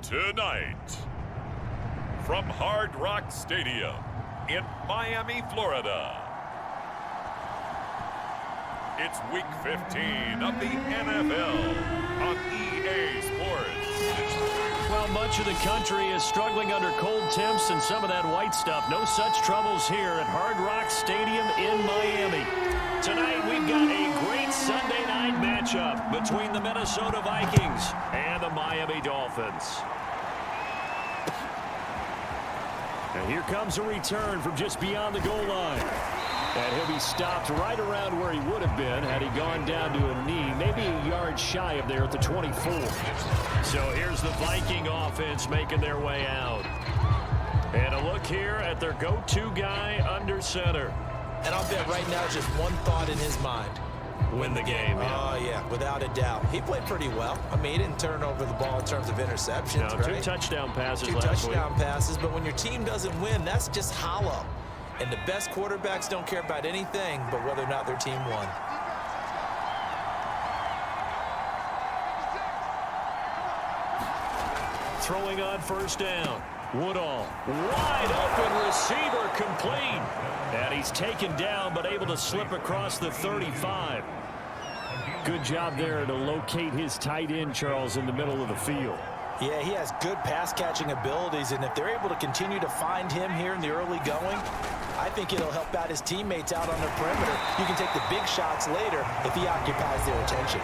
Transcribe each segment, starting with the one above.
Tonight, from Hard Rock Stadium in Miami, Florida, it's Week 15 of the NFL on EA Sports. Well, much of the country is struggling under cold temps and some of that white stuff. No such troubles here at Hard Rock Stadium in Miami. Tonight, we've got a great Sunday night matchup between the Minnesota Vikings and the Miami Dolphins. And here comes a return from just beyond the goal line. And he'll be stopped right around where he would have been had he gone down to a knee, maybe a yard shy of there at the 24. So here's the Viking offense making their way out. And a look here at their go-to guy under center. And I'll bet right now just one thought in his mind. Win the game. Oh, yeah, without a doubt. He played pretty well. I mean, he didn't turn over the ball in terms of interceptions, no, right? 2 touchdown passes last week. 2 touchdown passes, but when your team doesn't win, that's just hollow. And the best quarterbacks don't care about anything but whether or not their team won. Throwing on first down. Woodall, wide open receiver, complete. And he's taken down but able to slip across the 35. Good job there to locate his tight end, Charles, in the middle of the field. Yeah, he has good pass-catching abilities, and if they're able to continue to find him here in the early going, I think it'll help out his teammates out on the perimeter. You can take the big shots later if he occupies their attention.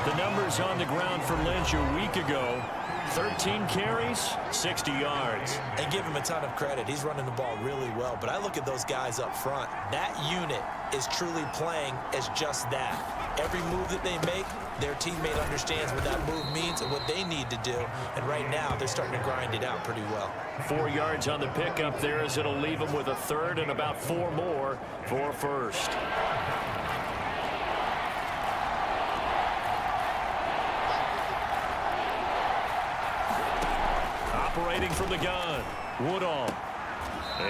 The numbers on the ground for Lynch a week ago. 13 carries, 60 yards. And give him a ton of credit. He's running the ball really well. But I look at those guys up front. That unit is truly playing as just that. Every move that they make, their teammate understands what that move means and what they need to do. And right now, they're starting to grind it out pretty well. 4 yards on the pickup there as it'll leave them with a third and about 4 more for first. Operating from the gun, Woodall.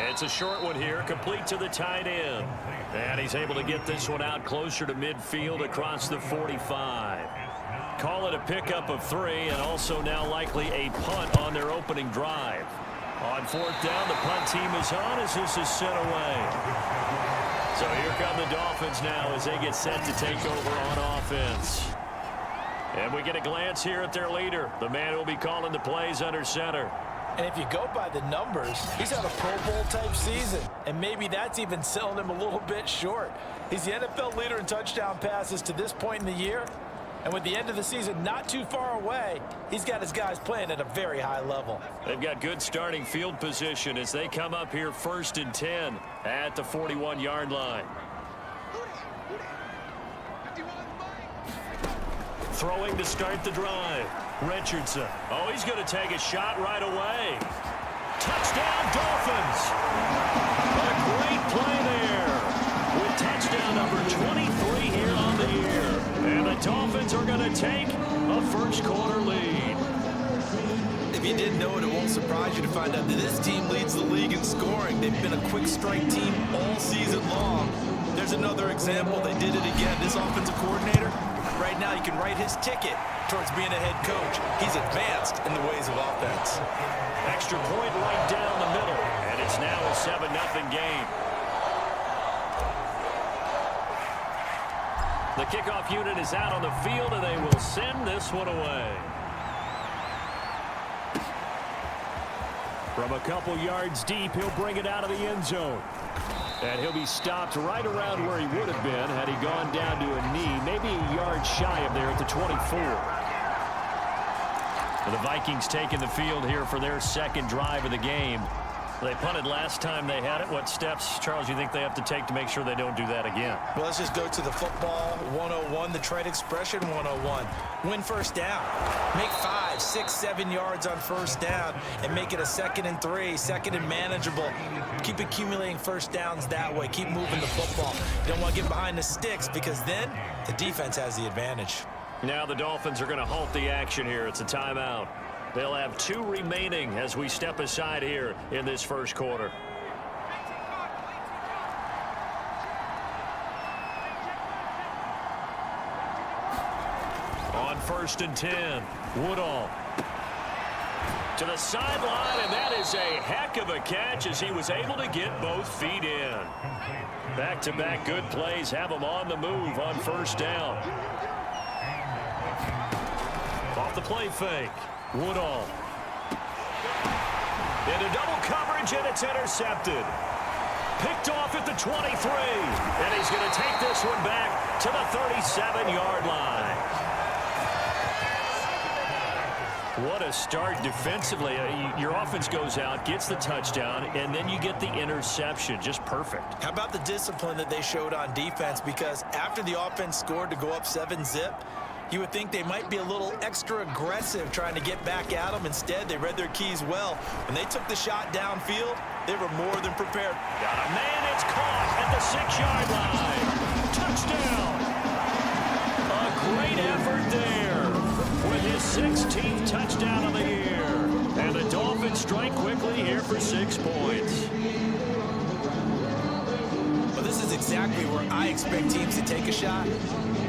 It's a short one here, complete to the tight end. And he's able to get this one out closer to midfield across the 45. Call it a pickup of 3 and also now likely a punt on their opening drive. On fourth down, the punt team is on as this is sent away. So here come the Dolphins now as they get set to take over on offense. And we get a glance here at their leader, the man who will be calling the plays under center. And if you go by the numbers, he's had a Pro Bowl type season. And maybe that's even selling him a little bit short. He's the NFL leader in touchdown passes to this point in the year. And with the end of the season not too far away, he's got his guys playing at a very high level. They've got good starting field position as they come up here 1st and 10 at the 41-yard line. Throwing to start the drive. Richardson. Oh, he's going to take a shot right away. Touchdown, Dolphins. A great play there. With touchdown number 23 here on the year. And the Dolphins are going to take a first-quarter lead. If you didn't know it, it won't surprise you to find out that this team leads the league in scoring. They've been a quick strike team all season long. There's another example. They did it again. This offensive coordinator, right now, you can write his ticket towards being a head coach. He's advanced in the ways of offense. Extra point right down the middle, and it's now a 7-0 game. The kickoff unit is out on the field, and they will send this one away. From a couple yards deep, he'll bring it out of the end zone. And he'll be stopped right around where he would have been had he gone down to a knee, maybe a yard shy of there at the 24. And the Vikings taking the field here for their second drive of the game. They punted last time they had it. What steps, Charles, you think they have to take to make sure they don't do that again? Well, let's just go to the football 101, the trade expression 101. Win first down. Make 5, 6, 7 yards on first down and make it a 2nd and 3, 2nd and manageable. Keep accumulating first downs that way. Keep moving the football. You don't want to get behind the sticks because then the defense has the advantage. Now the Dolphins are going to halt the action here. It's a timeout. They'll have 2 remaining as we step aside here in this first quarter. On 1st and 10, Woodall. to the sideline, and that is a heck of a catch as he was able to get both feet in. Back-to-back good plays have him on the move on first down. Off the play fake, Woodall. Into double coverage, and it's intercepted. Picked off at the 23, and he's going to take this one back to the 37-yard line. What a start defensively. Your offense goes out, gets the touchdown, and then you get the interception. Just perfect. How about the discipline that they showed on defense? Because after the offense scored to go up 7-zip, you would think they might be a little extra aggressive trying to get back at them. Instead, they read their keys well. When they took the shot downfield, they were more than prepared. Got a man, it's caught at the 6-yard line. Touchdown. A great effort there with his 16th touchdown of the year. And the Dolphins strike quickly here for 6 points. Well, this is exactly where I expect teams to take a shot.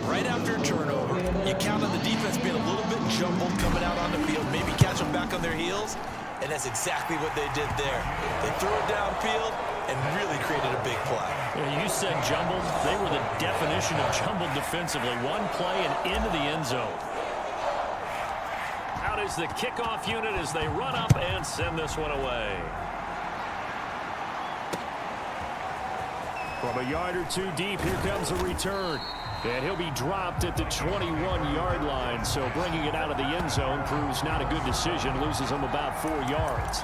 Right after a turnover, you count on the defense being a little bit jumbled coming out on the field, maybe catch them back on their heels, and that's exactly what they did there. They threw it downfield and really created a big play. Yeah, you said jumbled. They were the definition of jumbled defensively. One play and into the end zone. Out is the kickoff unit as they run up and send this one away. From a yard or two deep, here comes a return. And he'll be dropped at the 21-yard line, so bringing it out of the end zone proves not a good decision, loses him about 4 yards.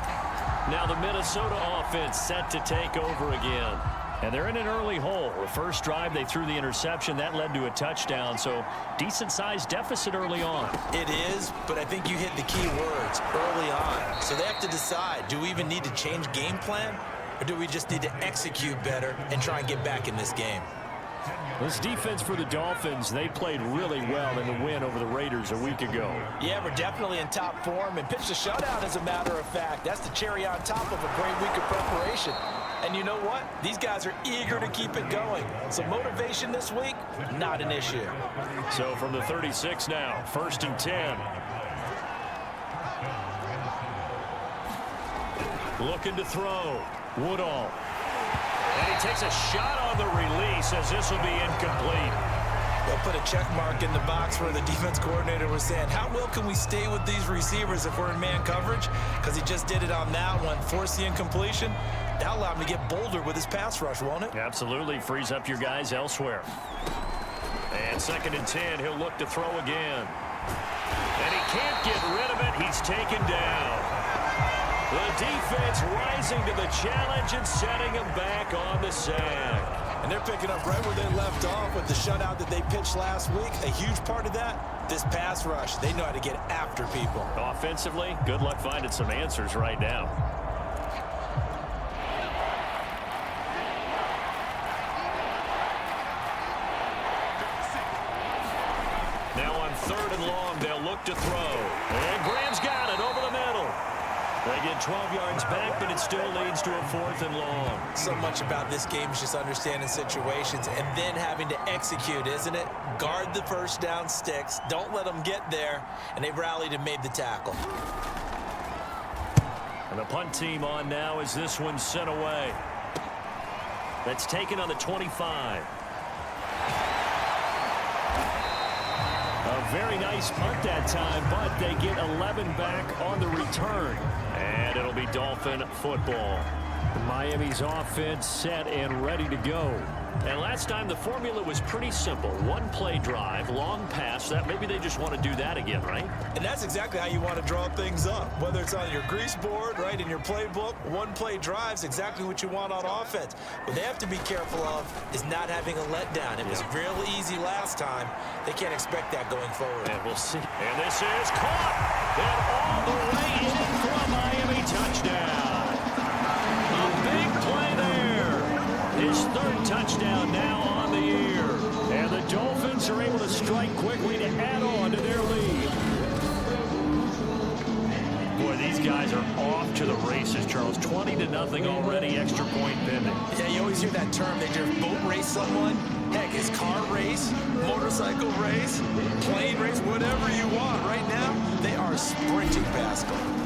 Now the Minnesota offense set to take over again. And they're in an early hole. The first drive, they threw the interception. That led to a touchdown, so decent-sized deficit early on. It is, but I think you hit the key words early on. So they have to decide, do we even need to change game plan, or do we just need to execute better and try and get back in this game? This defense for the Dolphins, they played really well in the win over the Raiders a week ago. Yeah, we're definitely in top form and pitched a shutout, as a matter of fact. That's the cherry on top of a great week of preparation. And you know what? These guys are eager to keep it going. So motivation this week, not an issue. So from the 36 now, 1st and 10. Looking to throw. Woodall. And he takes a shot on the release as this will be incomplete. They'll put a check mark in the box where the defense coordinator was saying, how well can we stay with these receivers if we're in man coverage? Because he just did it on that one, forced the incompletion. That'll allow him to get bolder with his pass rush, won't it? Absolutely. Frees up your guys elsewhere. And 2nd and 10, he'll look to throw again. And he can't get rid of it. He's taken down. The defense rising to the challenge and setting him back on the sack. And they're picking up right where they left off with the shutout that they pitched last week. A huge part of that, this pass rush. They know how to get after people. Offensively, good luck finding some answers right now. Now on 3rd and long, they'll look to throw. And Graham's got it over the middle. They get 12 yards back, but it still leads to a 4th and long. So much about this game is just understanding situations and then having to execute, isn't it? Guard the first down sticks. Don't let them get there. And they've rallied and made the tackle. And the punt team on now as this one's sent away. That's taken on the 25. A very nice punt that time, but they get 11 back on the return. And it'll be Dolphin football. Miami's offense set and ready to go. And last time the formula was pretty simple. One play drive, long pass. That maybe they just want to do that again, right? And that's exactly how you want to draw things up. Whether it's on your grease board, right, in your playbook, one play drive's exactly what you want on offense. What they have to be careful of is not having a letdown. It was real easy last time. They can't expect that going forward. And we'll see. And this is caught. And all the way in for a Miami touchdown. A big play there. His 3rd touchdown now on the year. And the Dolphins are able to strike quickly to add on to their lead. Boy, these guys are off to the races, Charles. 20-0 already, extra point pending. Yeah, you always hear that term. They just boat race someone. Heck, it's car race, motorcycle race, plane race, whatever you want. Right now, they are sprinting past them.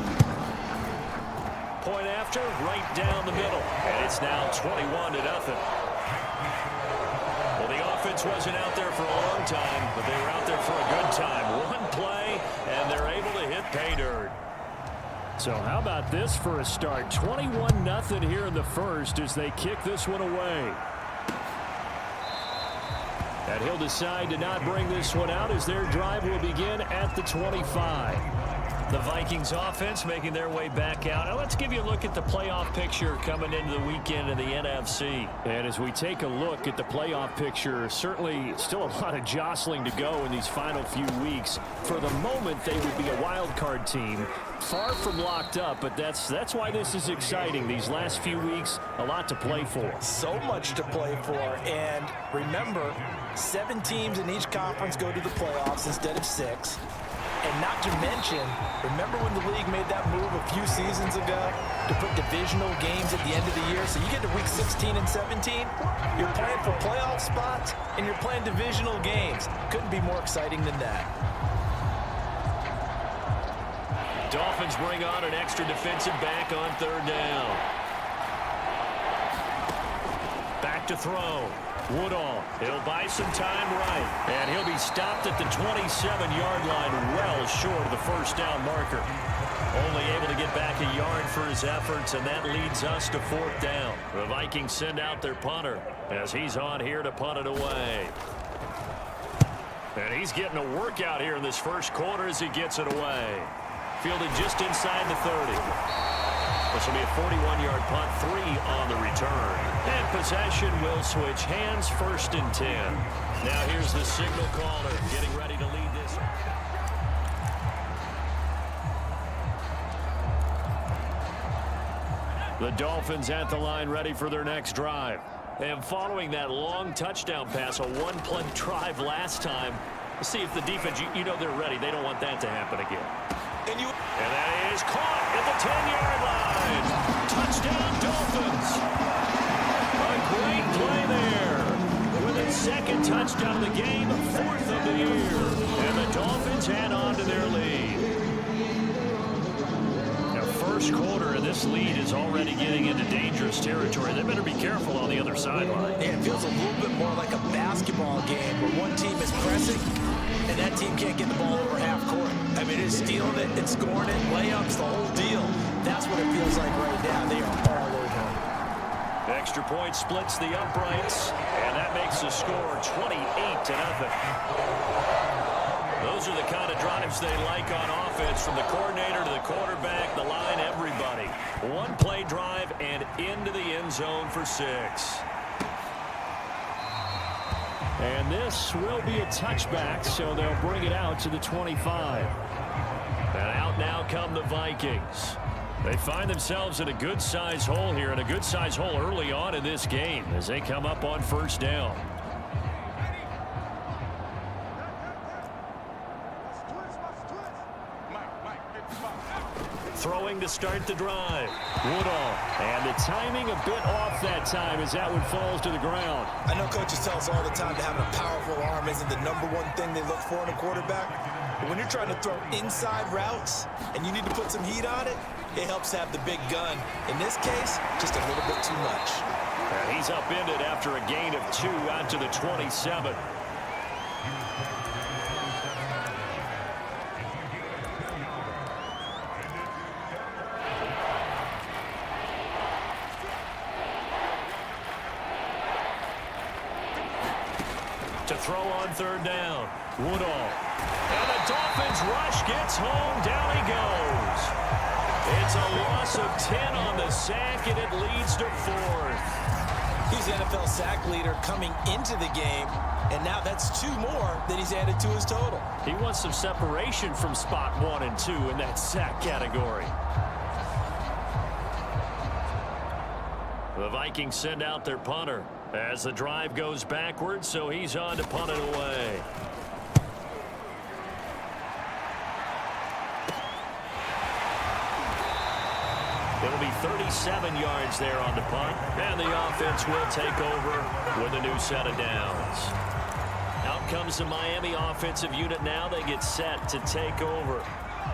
monster right down the middle. And it's now 21-0. Well, the offense wasn't out there for a long time, but they were out there for a good time. One play, and they're able to hit pay dirt. So how about this for a start? 21-0 here in the first as they kick this one away. And he'll decide to not bring this one out as their drive will begin at the 25. The Vikings offense making their way back out. Now let's give you a look at the playoff picture coming into the weekend in the NFC. And as we take a look at the playoff picture, certainly still a lot of jostling to go in these final few weeks. For the moment, they would be a wild card team. Far from locked up, but that's why this is exciting. These last few weeks, a lot to play for. So much to play for. And remember, 7 teams in each conference go to the playoffs instead of 6. And not to mention, remember when the league made that move a few seasons ago to put divisional games at the end of the year? So you get to week 16 and 17, you're playing for playoff spots, and you're playing divisional games. Couldn't be more exciting than that. Dolphins bring on an extra defensive back on 3rd down. Back to throw. Woodall, he'll buy some time right. And he'll be stopped at the 27-yard line, well short of the first down marker. Only able to get back a yard for his efforts, and that leads us to 4th down. The Vikings send out their punter as he's on here to punt it away. And he's getting a workout here in this first quarter as he gets it away. Fielded just inside the 30. This will be a 41-yard punt, 3 on the return. And possession will switch hands, 1st and 10. Now here's the signal caller getting ready to lead this. The Dolphins at the line ready for their next drive. And following that long touchdown pass, a one-play drive last time, let's see if the defense, you know they're ready. They don't want that to happen again. And that is caught at the 10-yard line. Touchdown, Dolphins. A great play there. With its 2nd touchdown of the game, 4th of the year. And the Dolphins add on to their lead. Now, first quarter, and this lead is already getting into dangerous territory. They better be careful on the other sideline. Yeah, it feels a little bit more like a basketball game where one team is pressing and that team can't get the ball over half court. I mean, it's stealing it, it's scoring it, layups, the whole deal. That's what it feels like right now. They are all over. Extra point splits the uprights, and that makes the score 28-0. Those are the kind of drives they like on offense, from the coordinator to the quarterback, the line, everybody. One-play drive and into the end zone for 6. And this will be a touchback, so they'll bring it out to the 25. And out now come the Vikings. They find themselves in a good-sized hole here, and a good-sized hole early on in this game as they come up on 1st down. Throwing to start the drive. Woodall, and the timing a bit off that time as that one falls to the ground. I know coaches tell us all the time that having a powerful arm isn't the #1 thing they look for in a quarterback. But when you're trying to throw inside routes and you need to put some heat on it, it helps have the big gun. In this case, just a little bit too much. And he's upended after a gain of 2 out to the 27. To throw on 3rd down. Woodall. And the Dolphins rush gets home. Down he goes. It's a loss of 10 on the sack, and it leads to 4th. He's the NFL sack leader coming into the game, and now that's 2 more that he's added to his total. He wants some separation from spot 1 and 2 in that sack category. The Vikings send out their punter as the drive goes backwards, so he's on to punt it away. It'll be 37 yards there on the punt, and the offense will take over with a new set of downs. Out comes the Miami offensive unit now. They get set to take over.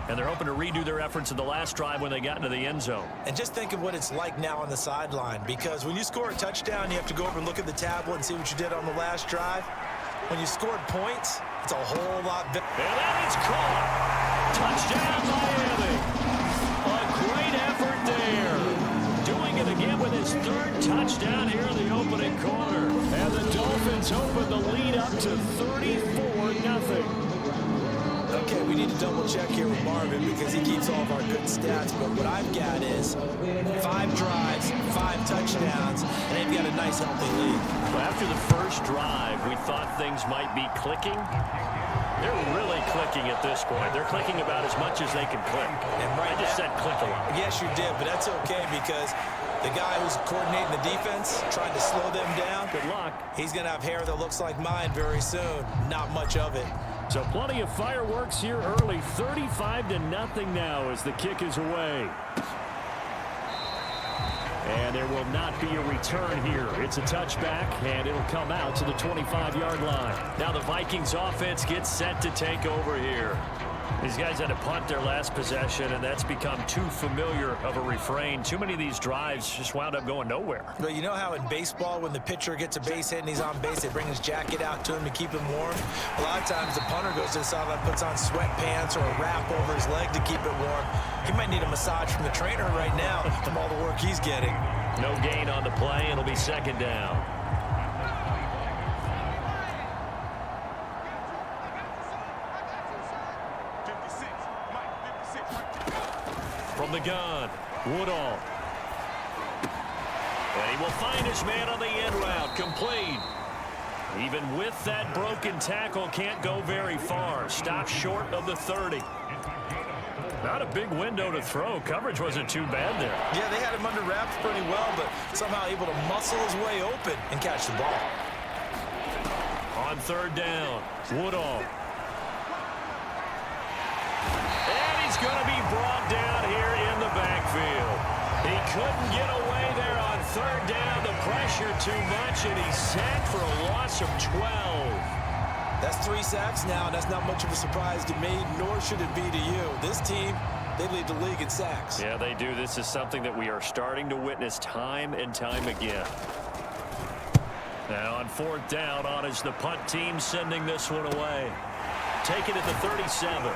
And they're hoping to redo their efforts in the last drive when they got into the end zone. And just think of what it's like now on the sideline, because when you score a touchdown, you have to go over and look at the tablet and see what you did on the last drive. When you scored points, it's a whole lot better. And that is caught. Touchdown, Miami. A great effort there. Doing it again with his third touchdown here in the opening quarter. And the Dolphins open the lead up to 34-0. Okay, we need to double check here with Marvin because he keeps all of our good stats. But what I've got is 5 drives, 5 touchdowns, and they've got a nice, healthy lead. Well, after the first drive, we thought things might be clicking. They're really clicking at this point. They're clicking about as much as they can click. And right I just said click a lot. Yes, you did, but that's okay because the guy who's coordinating the defense, trying to slow them down, Good luck. he's going to have hair that looks like mine very soon. Not much of it. So plenty of fireworks here early. 35-0 now as the kick is away. And there will not be a return here. It's a touchback, and it'll come out to the 25-yard line. Now the Vikings offense gets set to take over here. These guys had to punt their last possession, and that's become too familiar of a refrain. Too many of these drives just wound up going nowhere. But you know how in baseball, when the pitcher gets a base hit and he's on base, they bring his jacket out to him to keep him warm? A lot of times the punter goes to the sideline, puts on sweatpants or a wrap over his leg to keep it warm. He might need a massage from the trainer right now from all the work he's getting. No gain on the play. It'll be second down. From the gun, Woodall. And he will find his man on the end route, complete. Even with that broken tackle, can't go very far. Stop short of the 30. Not a big window to throw. Coverage wasn't too bad there. Yeah, they had him under wraps pretty well, but somehow able to muscle his way open and catch the ball. On third down, Woodall. And he's going to be brought down here in the backfield. He couldn't get away there on third down. The pressure too much, and he's sacked for a loss of 12. That's 3 sacks now, and that's not much of a surprise to me, nor should it be to you. This team, they lead the league in sacks. Yeah, they do. This is something that we are starting to witness time and time again. Now on fourth down, on is the punt team sending this one away. Take it at the 37.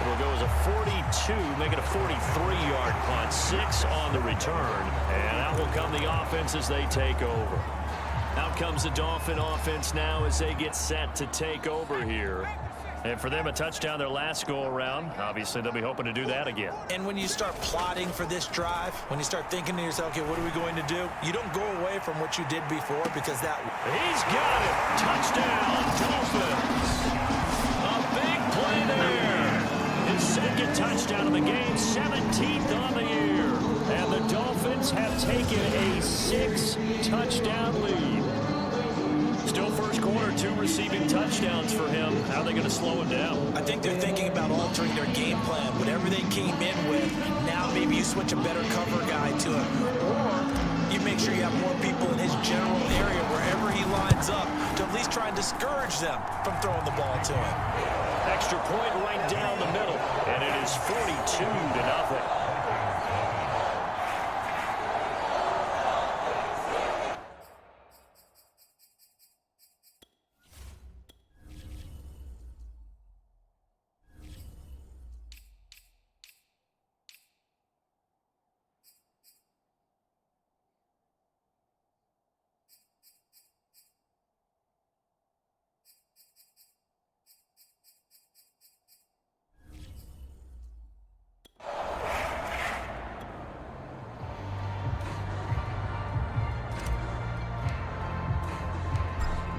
It'll go as a 42, make it a 43-yard punt. 6 on the return, and out will come the offense as they take over. Out comes the Dolphin offense now as they get set to take over here. And for them, a touchdown their last go-around. Obviously, they'll be hoping to do that again. And when you start plotting for this drive, when you start thinking to yourself, okay, what are we going to do? You don't go away from what you did before because that... He's got it. Touchdown, Dolphins. A big play there. His second touchdown of the game, 17th on the year. And the Dolphins have taken a 6-touchdown lead. Still first quarter, 2 receiving touchdowns for him. How are they going to slow him down? I think they're thinking about altering their game plan. Whatever they came in with, now maybe you switch a better cover guy to him. Or you make sure you have more people in his general area wherever he lines up to at least try and discourage them from throwing the ball to him. Extra point right down the middle, and it is 42-0.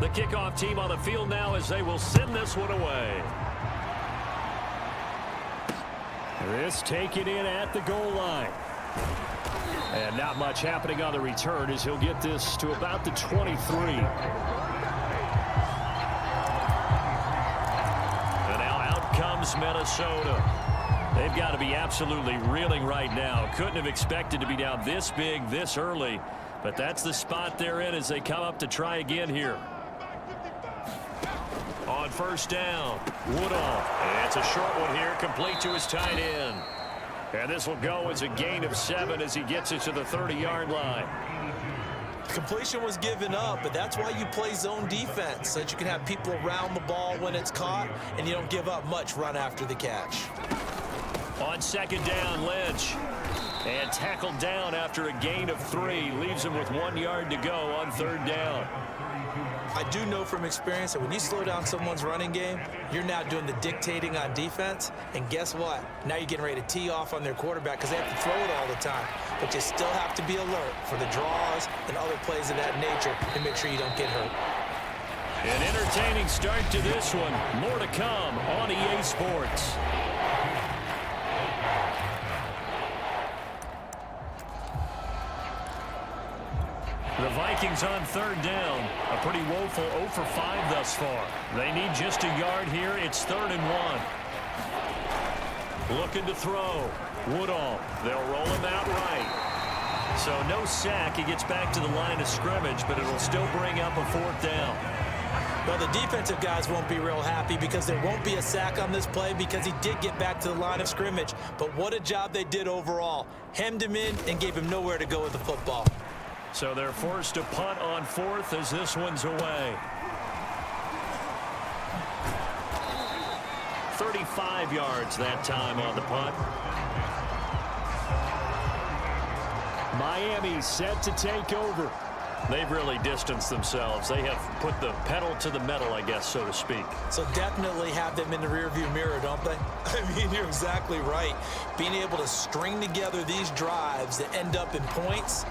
The kickoff team on the field now as they will send this one away. This taken in at the goal line. And not much happening on the return as he'll get this to about the 23. And now out comes Minnesota. They've got to be absolutely reeling right now. Couldn't have expected to be down this big this early, but that's the spot they're in as they come up to try again here. On first down. Woodall. It's a short one here, complete to his tight end. And this will go as a gain of 7 as he gets it to the 30-yard line. Completion was given up, but that's why you play zone defense, so that you can have people around the ball when it's caught, and you don't give up much run after the catch. On second down, Lynch. And tackled down after a gain of 3. Leaves him with 1 yard to go on third down. I do know from experience that when you slow down someone's running game, you're now doing the dictating on defense. And guess what? Now you're getting ready to tee off on their quarterback because they have to throw it all the time. But you still have to be alert for the draws and other plays of that nature to make sure you don't get hurt. An entertaining start to this one. More to come on EA Sports. The Vikings on third down. A pretty woeful 0 for 5 thus far. They need just a yard here. It's 3rd and 1. Looking to throw. Woodall. They'll roll him out right. So no sack. He gets back to the line of scrimmage, but it'll still bring up a 4th down. Well, the defensive guys won't be real happy because there won't be a sack on this play because he did get back to the line of scrimmage. But what a job they did overall. Hemmed him in and gave him nowhere to go with the football. So they're forced to punt on 4th as this one's away. 35 yards that time on the punt. Miami set to take over. They've really distanced themselves. They have put the pedal to the metal, I guess, so to speak. So definitely have them in the rearview mirror, don't they? I mean, you're exactly right. Being able to string together these drives that end up in points,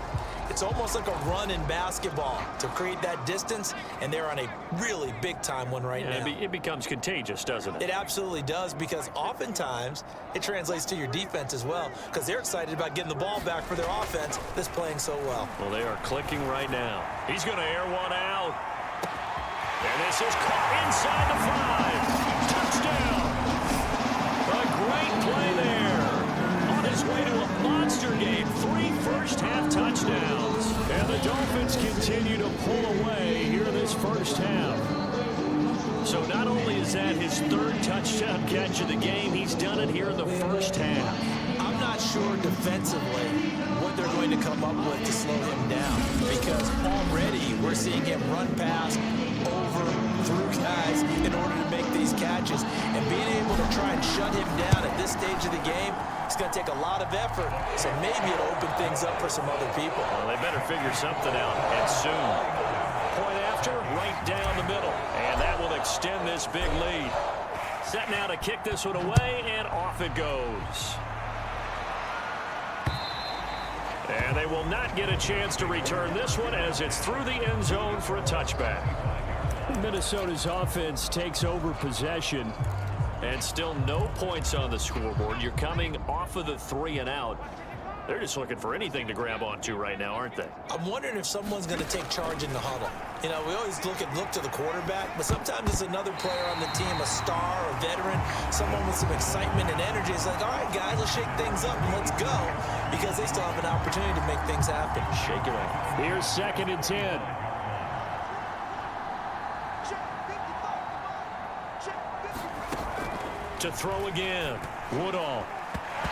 it's almost like a run in basketball to create that distance, and they're on a really big-time one right now. It becomes contagious, doesn't it? It absolutely does, because oftentimes it translates to your defense as well, because they're excited about getting the ball back for their offense that's playing so well. Well, they are clicking right now. He's going to air one out. And this is caught inside the 5. Touchdown. A great play there. On his way to a monster game. 3 first-half touchdowns. And the Dolphins continue to pull away here in this first half. So not only is that his 3rd touchdown catch of the game, he's done it here in the first half. I'm not sure defensively what they're going to come up with to slow him down, because already we're seeing him run past, over, through guys in order to make these catches. And being able to try and shut him down at this stage of the game, it's going to take a lot of effort. So maybe it'll open things up for some other people. Well, they better figure something out, and soon. Point after, right down the middle. And that will extend this big lead. Set now to kick this one away, and off it goes. And they will not get a chance to return this one as it's through the end zone for a touchback. Minnesota's offense takes over possession. And still no points on the scoreboard. You're coming off of the 3 and out. They're just looking for anything to grab onto right now, aren't they? I'm wondering if someone's going to take charge in the huddle. You know, we always look to the quarterback, but sometimes it's another player on the team, a star, a veteran, someone with some excitement and energy. It's like, all right, guys, let's shake things up and let's go, because they still have an opportunity to make things happen. Shake it off. Here's 2nd and 10. To throw again. Woodall.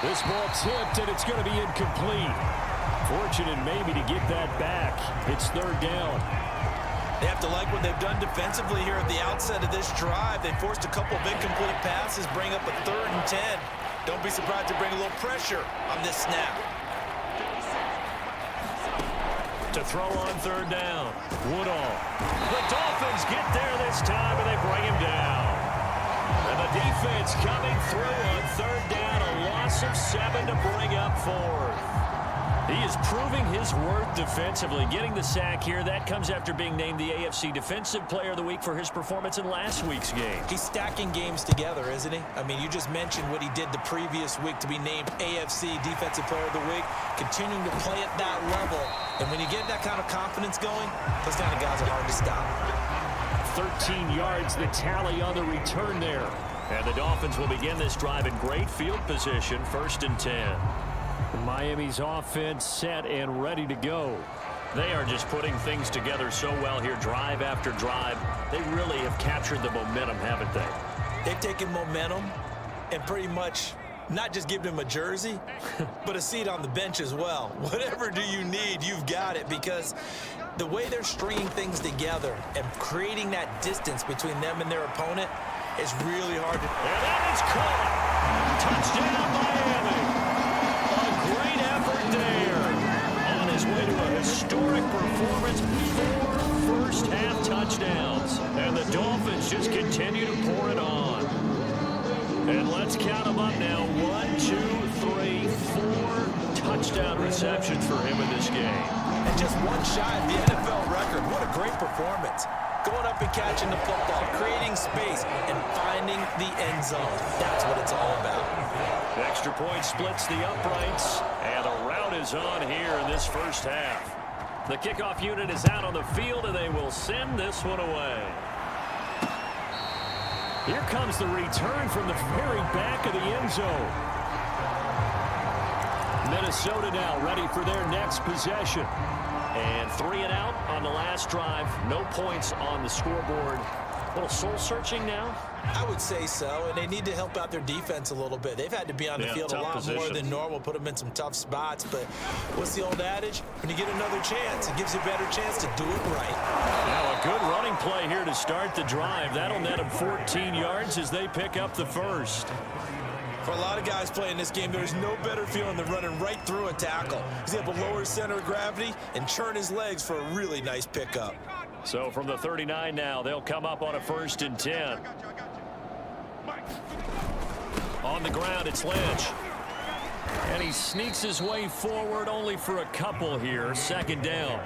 This ball tipped, and it's going to be incomplete. Fortunate maybe to get that back. It's 3rd down. They have to like what they've done defensively here at the outset of this drive. They forced a couple of incomplete passes, bring up a 3rd and 10. Don't be surprised to bring a little pressure on this snap. To throw on 3rd down. Woodall. The Dolphins get there this time, and they bring him down. And the defense coming through on 3rd down, a loss of 7 to bring up 4th. He is proving his worth defensively, getting the sack here. That comes after being named the AFC Defensive Player of the Week for his performance in last week's game. He's stacking games together, isn't he? I mean, you just mentioned what he did the previous week to be named AFC Defensive Player of the Week, continuing to play at that level. And when you get that kind of confidence going, those kind of guys are hard to stop. 13 yards, the tally on the return there. And the Dolphins will begin this drive in great field position, 1st and 10. Miami's offense set and ready to go. They are just putting things together so well here, drive after drive. They really have captured the momentum, haven't they? They've taken momentum and pretty much not just given him a jersey, but a seat on the bench as well. Whatever do you need, you've got it, because the way they're stringing things together and creating that distance between them and their opponent is really hard to... And that is caught. Touchdown, Miami. A great effort there. On his way to a historic performance, 4 first-half touchdowns. And the Dolphins just continue to pour it on. And let's count them up now. 1, 2, 3, 4 touchdown receptions for him in this game. And just one shy of the NFL record. What a great performance. Going up and catching the football, creating space, and finding the end zone. That's what it's all about. Extra point splits the uprights, and the rout is on here in this first half. The kickoff unit is out on the field, and they will send this one away. Here comes the return from the very back of the end zone. Minnesota now ready for their next possession. And 3 and out on the last drive. No points on the scoreboard. A little soul-searching now? I would say so, and they need to help out their defense a little bit. They've had to be on the field a lot more than normal, put them in some tough spots. But what's the old adage? When you get another chance, it gives you a better chance to do it right. Now a good running play here to start the drive. That'll net them 14 yards as they pick up the first. For a lot of guys playing this game, there's no better feeling than running right through a tackle. He's able to lower his center of gravity and churn his legs for a really nice pickup. So from the 39 now, they'll come up on a 1st and 10. On the ground, it's Lynch. And he sneaks his way forward only for a couple here. 2nd down.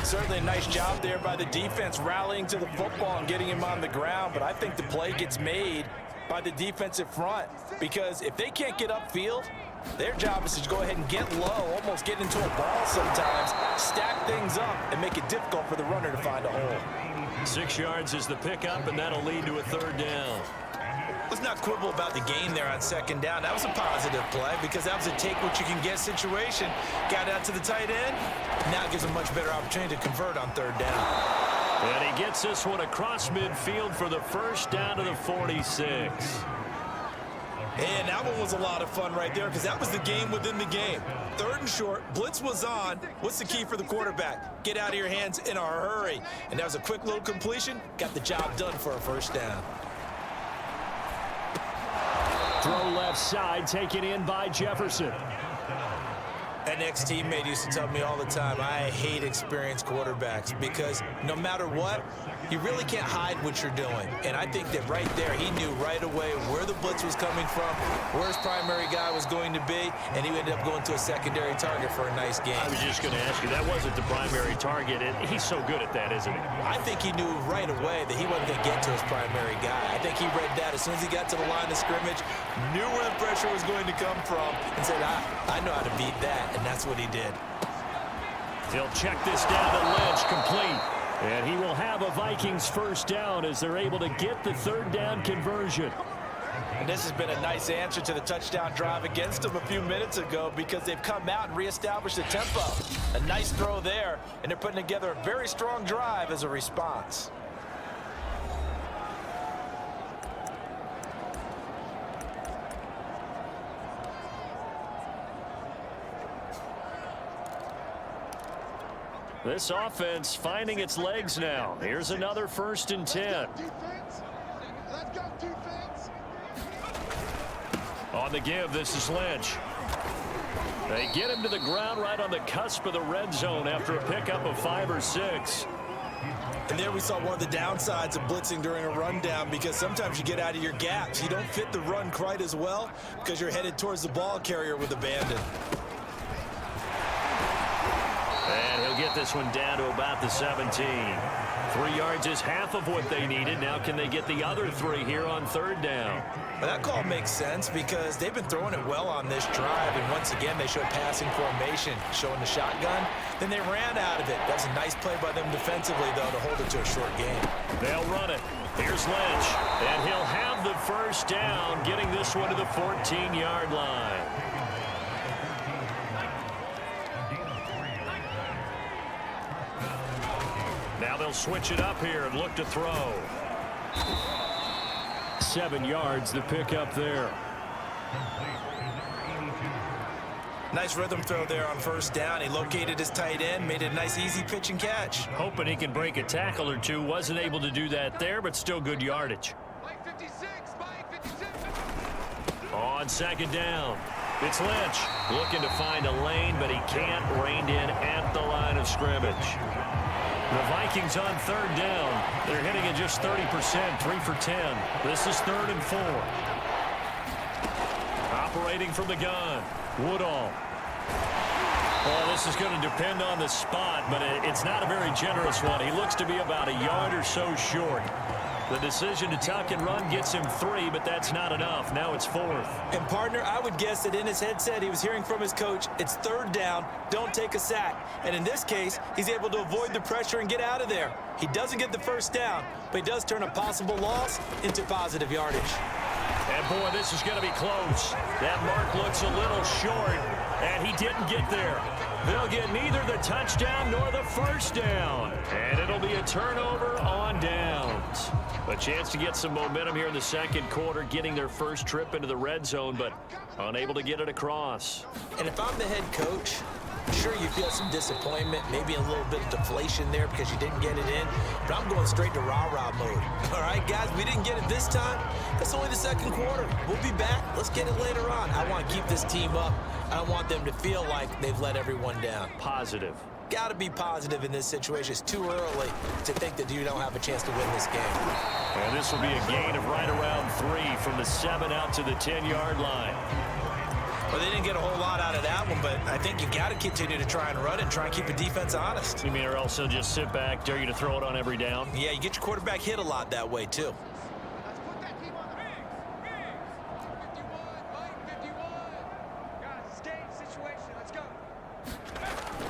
Certainly a nice job there by the defense rallying to the football and getting him on the ground. But I think the play gets made by the defensive front, because if they can't get upfield, their job is to go ahead and get low, almost get into a ball sometimes, stack things up, and make it difficult for the runner to find a hole. 6 yards is the pickup, and that'll lead to a 3rd down. Let's not quibble about the gain there on 2nd down. That was a positive play, because that was a take-what-you-can-get situation. Got out to the tight end. Now it gives a much better opportunity to convert on 3rd down. And he gets this one across midfield for the 1st down to the 46. And that one was a lot of fun right there, because that was the game within the game. 3rd and short, blitz was on. What's the key for the quarterback? Get out of your hands in a hurry. And that was a quick little completion. Got the job done for a 1st down. Throw left side, taken in by Jefferson. An ex-teammate used to tell me all the time, I hate experienced quarterbacks, because no matter what, you really can't hide what you're doing. And I think that right there, he knew right away where the blitz was coming from, where his primary guy was going to be, and he ended up going to a secondary target for a nice game. I was just going to ask you, that wasn't the primary target. He's so good at that, isn't he? I think he knew right away that he wasn't going to get to his primary guy. I think he read that as soon as he got to the line of scrimmage, knew where the pressure was going to come from, and said, I know how to beat that. And that's what he did. He'll check this down to Lynch, complete. And he will have a Vikings 1st down as they're able to get the 3rd down conversion. And this has been a nice answer to the touchdown drive against them a few minutes ago, because they've come out and reestablished the tempo. A nice throw there, and they're putting together a very strong drive as a response. This offense finding its legs now. Here's another 1st and 10. On the give, this is Lynch. They get him to the ground right on the cusp of the red zone after a pickup of 5 or 6. And there we saw one of the downsides of blitzing during a rundown, because sometimes you get out of your gaps. You don't fit the run quite as well because you're headed towards the ball carrier with abandon. And he'll get this one down to about the 17. 3 yards is half of what they needed. Now can they get the other 3 here on 3rd down? Well, that call makes sense, because they've been throwing it well on this drive, and once again they showed passing formation, showing the shotgun. Then they ran out of it. That was a nice play by them defensively, though, to hold it to a short game. They'll run it. Here's Lynch, and he'll have the 1st down, getting this one to the 14-yard line. They'll switch it up here and look to throw. 7 yards, the pickup there. Nice rhythm throw there on first down. He located his tight end, made it a nice, easy pitch and catch. Hoping he can break a tackle or two. Wasn't able to do that there, but still good yardage. On second down, it's Lynch looking to find a lane, but he can't. Reined in at the line of scrimmage. The Vikings on third down. They're hitting at just 30%, 3 for 10. This is 3rd and 4. Operating from the gun, Woodall. Well, this is going to depend on the spot, but it's not a very generous one. He looks to be about a yard or so short. The decision to tuck and run gets him 3, but that's not enough. Now it's 4th. And, partner, I would guess that in his headset he was hearing from his coach, it's 3rd down, don't take a sack. And in this case, he's able to avoid the pressure and get out of there. He doesn't get the first down, but he does turn a possible loss into positive yardage. And, boy, this is going to be close. That mark looks a little short, and he didn't get there. They'll get neither the touchdown nor the first down. And it'll be a turnover on downs. A chance to get some momentum here in the second quarter, getting their first trip into the red zone, but unable to get it across. And if I'm the head coach, sure you feel some disappointment, maybe a little bit of deflation there because you didn't get it in, but I'm going straight to rah-rah mode. All right, guys, we didn't get it this time. That's only the second quarter. We'll be back. Let's get it later on. I want to keep this team up. I don't want them to feel like they've let everyone down. Positive. Got to be positive in this situation. It's too early to think that you don't have a chance to win this game. And this will be a gain of right around 3 from the 7 out to the 10-yard line. Well, they didn't get a whole lot out of that one, but I think you got to continue to try and run and try and keep the defense honest. You mean or else they'll just sit back, dare you to throw it on every down? Yeah, you get your quarterback hit a lot that way, too.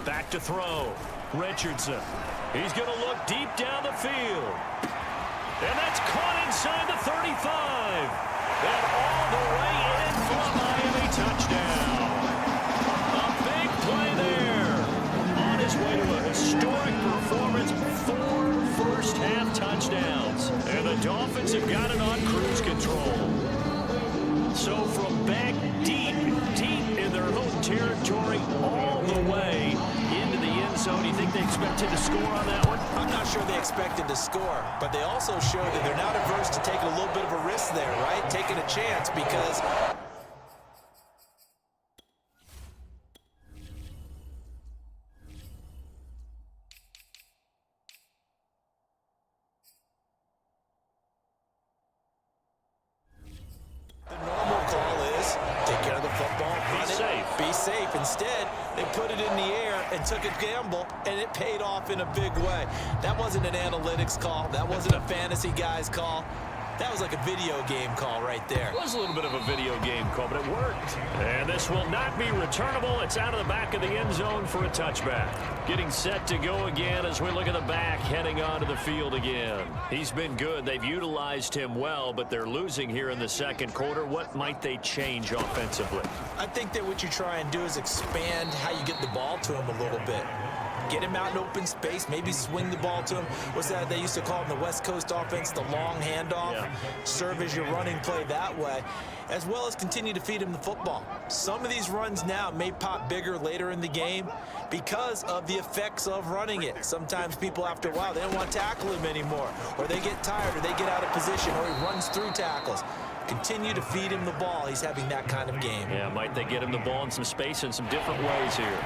Back to throw. Richardson. He's going to look deep down the field. And that's caught inside the 35. And all the way in for a Miami touchdown. A big play there. On his way to a historic performance, 4 first-half touchdowns. And the Dolphins have got it on cruise control. So from back deep in their home territory, all the way into the end zone. Do you think they expected to score on that one? I'm not sure they expected to score, but they also showed that they're not averse to taking a little bit of a risk there, right? Taking a chance because... be safe. Instead, they put it in the air and took a gamble, and it paid off in a big way. That wasn't an analytics call. That wasn't a fantasy guy's call. That was like a video game call right there. It was a little bit of a video game call, but it worked. And this will not be returnable. It's out of the back of the end zone for a touchback. Getting set to go again as we look at the back, heading onto the field again. He's been good. They've utilized him well, but they're losing here in the second quarter. What might they change offensively? I think that what you try and do is expand how you get the ball to him a little bit. Get him out in open space, maybe swing the ball to him. What's that they used to call in the West Coast offense, the long handoff? Yeah. Serve as your running play that way, as well as continue to feed him the football. Some of these runs now may pop bigger later in the game because of the effects of running it. Sometimes people, after a while, they don't want to tackle him anymore, or they get tired, or they get out of position, or he runs through tackles. Continue to feed him the ball. He's having that kind of game. Yeah, might they get him the ball in some space in some different ways here.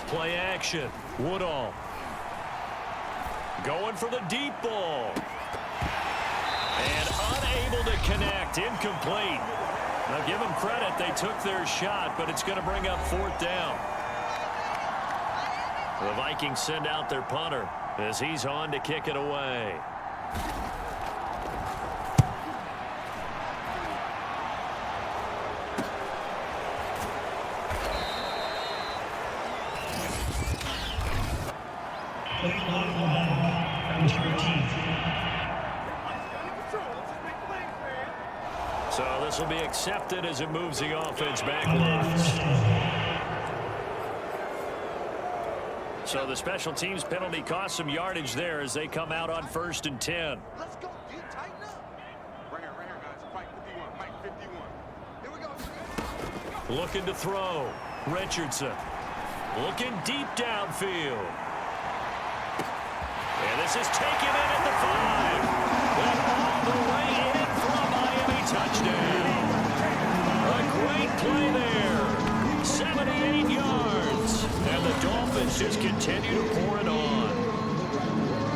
Play action. Woodall. Going for the deep ball. And unable to connect. Incomplete. Now give them credit. They took their shot, but it's going to bring up 4th down. The Vikings send out their punter as he's on to kick it away. So this will be accepted as it moves the offense backwards. So the special teams penalty cost some yardage there as they come out on 1st and 10. Let's go. Deep, tighten up. Right here, guys. Fight 51. Fight 51. Here we go. Looking to throw. Richardson. Looking deep downfield. And this is taken in at the 5. And all the way in for a Miami touchdown. A great play there. 78 yards. And the Dolphins just continue to pour it on.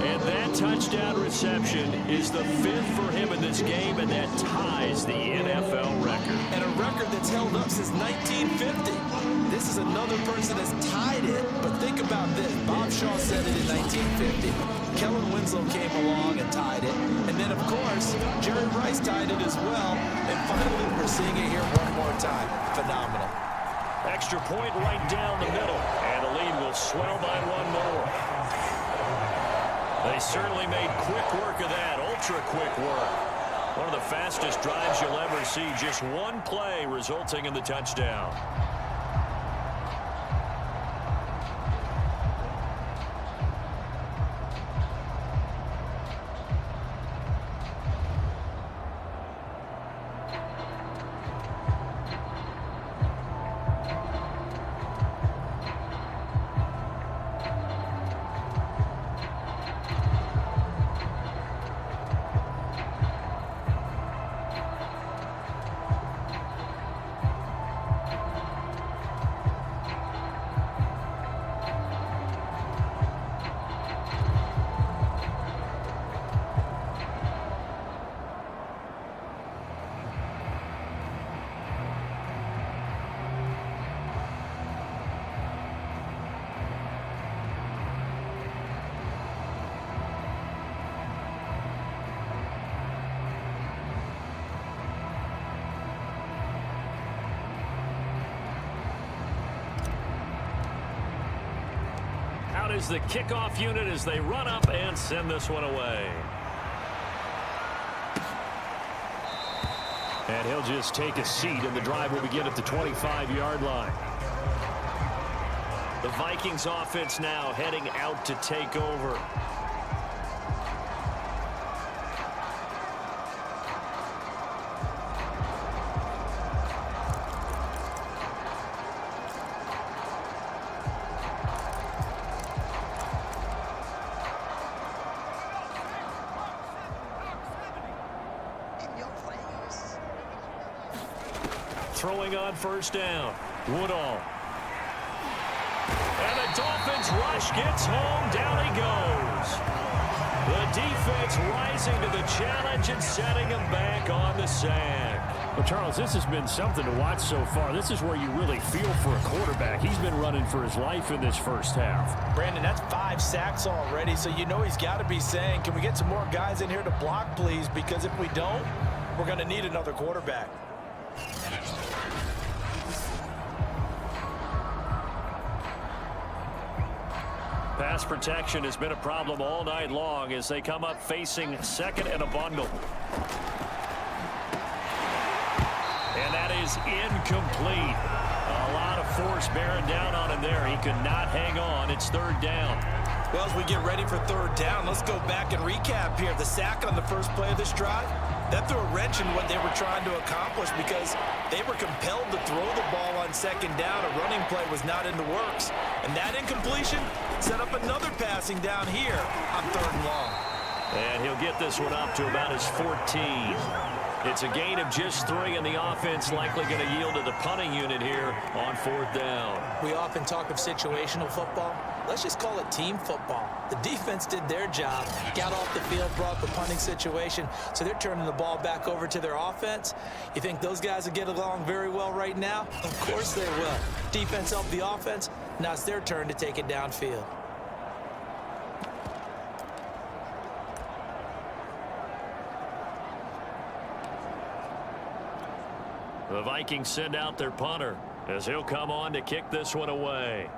And that touchdown reception is the 5th for him in this game, and that ties the NFL record. And a record that's held up since 1950. This is another person that's tied it, but think about this. Bob Shaw said it in 1950. Kellen Winslow came along and tied it. And then, of course, Jerry Rice tied it as well. And finally, we're seeing it here one more time. Phenomenal. Extra point right down the middle, and the lead will swell by one more. They certainly made quick work of that, ultra-quick work. One of the fastest drives you'll ever see, just one play resulting in the touchdown. Is the kickoff unit as they run up and send this one away. And he'll just take a seat, and the drive will begin at the 25-yard line. The Vikings offense now heading out to take over. Throwing on 1st down. Woodall. And the Dolphins rush gets home. Down he goes. The defense rising to the challenge and setting him back on the sack. Well, Charles, this has been something to watch so far. This is where you really feel for a quarterback. He's been running for his life in this first half. Brandon, that's 5 sacks already, so you know he's got to be saying, can we get some more guys in here to block, please? Because if we don't, we're going to need another quarterback. Pass protection has been a problem all night long as they come up facing 2nd and a bundle. And that is incomplete. A lot of force bearing down on him there. He could not hang on. It's 3rd down. Well, as we get ready for 3rd down, let's go back and recap here. The sack on the first play of this drive, that threw a wrench in what they were trying to accomplish because they were compelled to throw the ball on 2nd down. A running play was not in the works. And that incompletion set up another passing down here on 3rd and long. And he'll get this one up to about his 14. It's a gain of just 3, and the offense likely going to yield to the punting unit here on 4th down. We often talk of situational football. Let's just call it team football. The defense did their job, got off the field, brought the punting situation, so they're turning the ball back over to their offense. You think those guys will get along very well right now? Of course they will. Defense helped the offense. Now it's their turn to take it downfield. The Vikings send out their punter as he'll come on to kick this one away.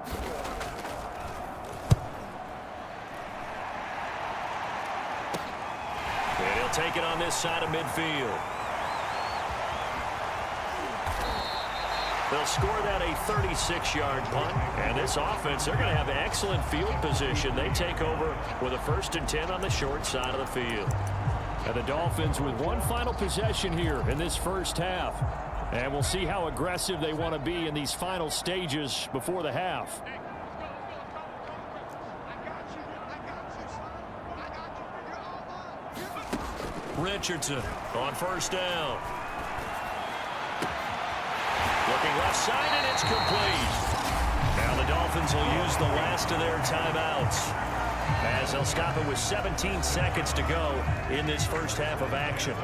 And he'll take it on this side of midfield. They'll score that a 36-yard punt. And this offense, they're going to have excellent field position. They take over with a 1st and 10 on the short side of the field. And the Dolphins with one final possession here in this first half. And we'll see how aggressive they want to be in these final stages before the half. Richardson on 1st down. Looking left side, and it's complete. Now the Dolphins will use the last of their timeouts, as they'll stop it with 17 seconds to go in this first half of action.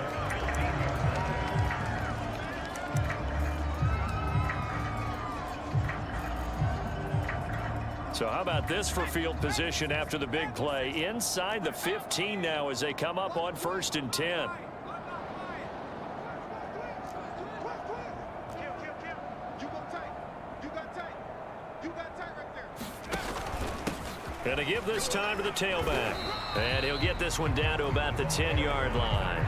So how about this for field position after the big play? Inside the 15 now as they come up on 1st and 10. And to give this time to the tailback. And he'll get this one down to about the 10-yard line.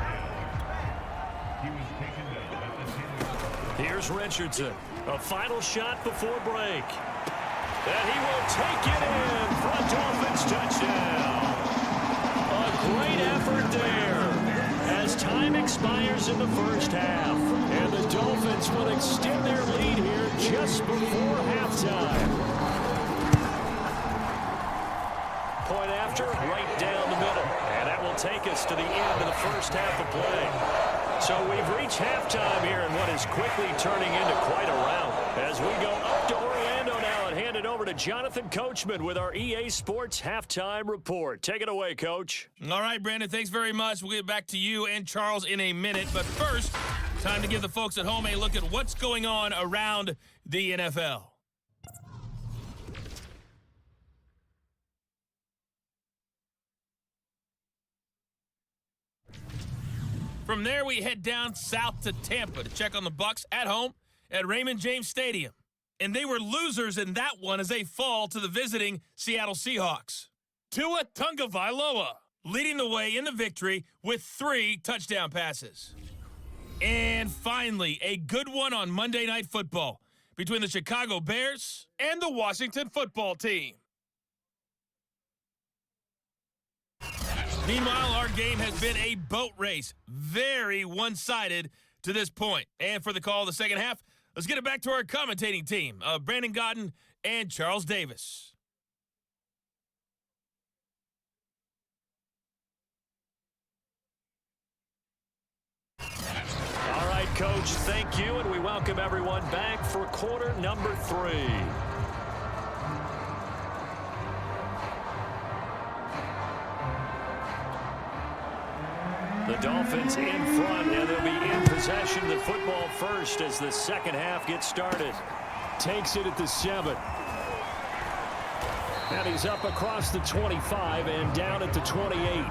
Here's Richardson. A final shot before break. And he will take it in for a Dolphins touchdown. A great effort there as time expires in the first half. And the Dolphins will extend their lead here just before halftime. Point after, right down the middle. And that will take us to the end of the first half of play. So we've reached halftime here in what is quickly turning into quite a rout as we go up to Orlando now and hand it over to Jonathan Coachman with our EA Sports Halftime Report. Take it away, Coach. All right, Brandon, thanks very much. We'll get back to you and Charles in a minute. But first, time to give the folks at home a look at what's going on around the NFL. From there, we head down south to Tampa to check on the Bucs at home at Raymond James Stadium. And they were losers in that one as they fall to the visiting Seattle Seahawks. Tua Tagovailoa leading the way in the victory with 3 touchdown passes. And finally, a good one on Monday Night Football between the Chicago Bears and the Washington Football Team. Meanwhile, our game has been a boat race, very one-sided to this point. And for the call of the second half, let's get it back to our commentating team, Brandon Godden and Charles Davis. All right, Coach, thank you, and we welcome everyone back for quarter number 3. The Dolphins in front, and they'll be in possession of the football first as the second half gets started. Takes it at the 7. And he's up across the 25 and down at the 28.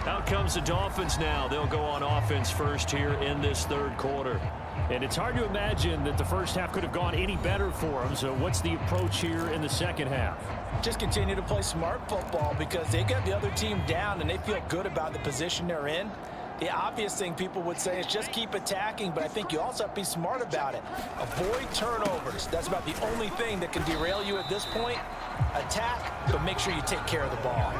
Out comes the Dolphins now. They'll go on offense first here in this third quarter. And it's hard to imagine that the first half could have gone any better for them. So what's the approach here in the second half? Just continue to play smart football because they got the other team down and they feel good about the position they're in. The obvious thing people would say is just keep attacking, but I think you also have to be smart about it. Avoid turnovers. That's about the only thing that can derail you at this point. Attack, but make sure you take care of the ball.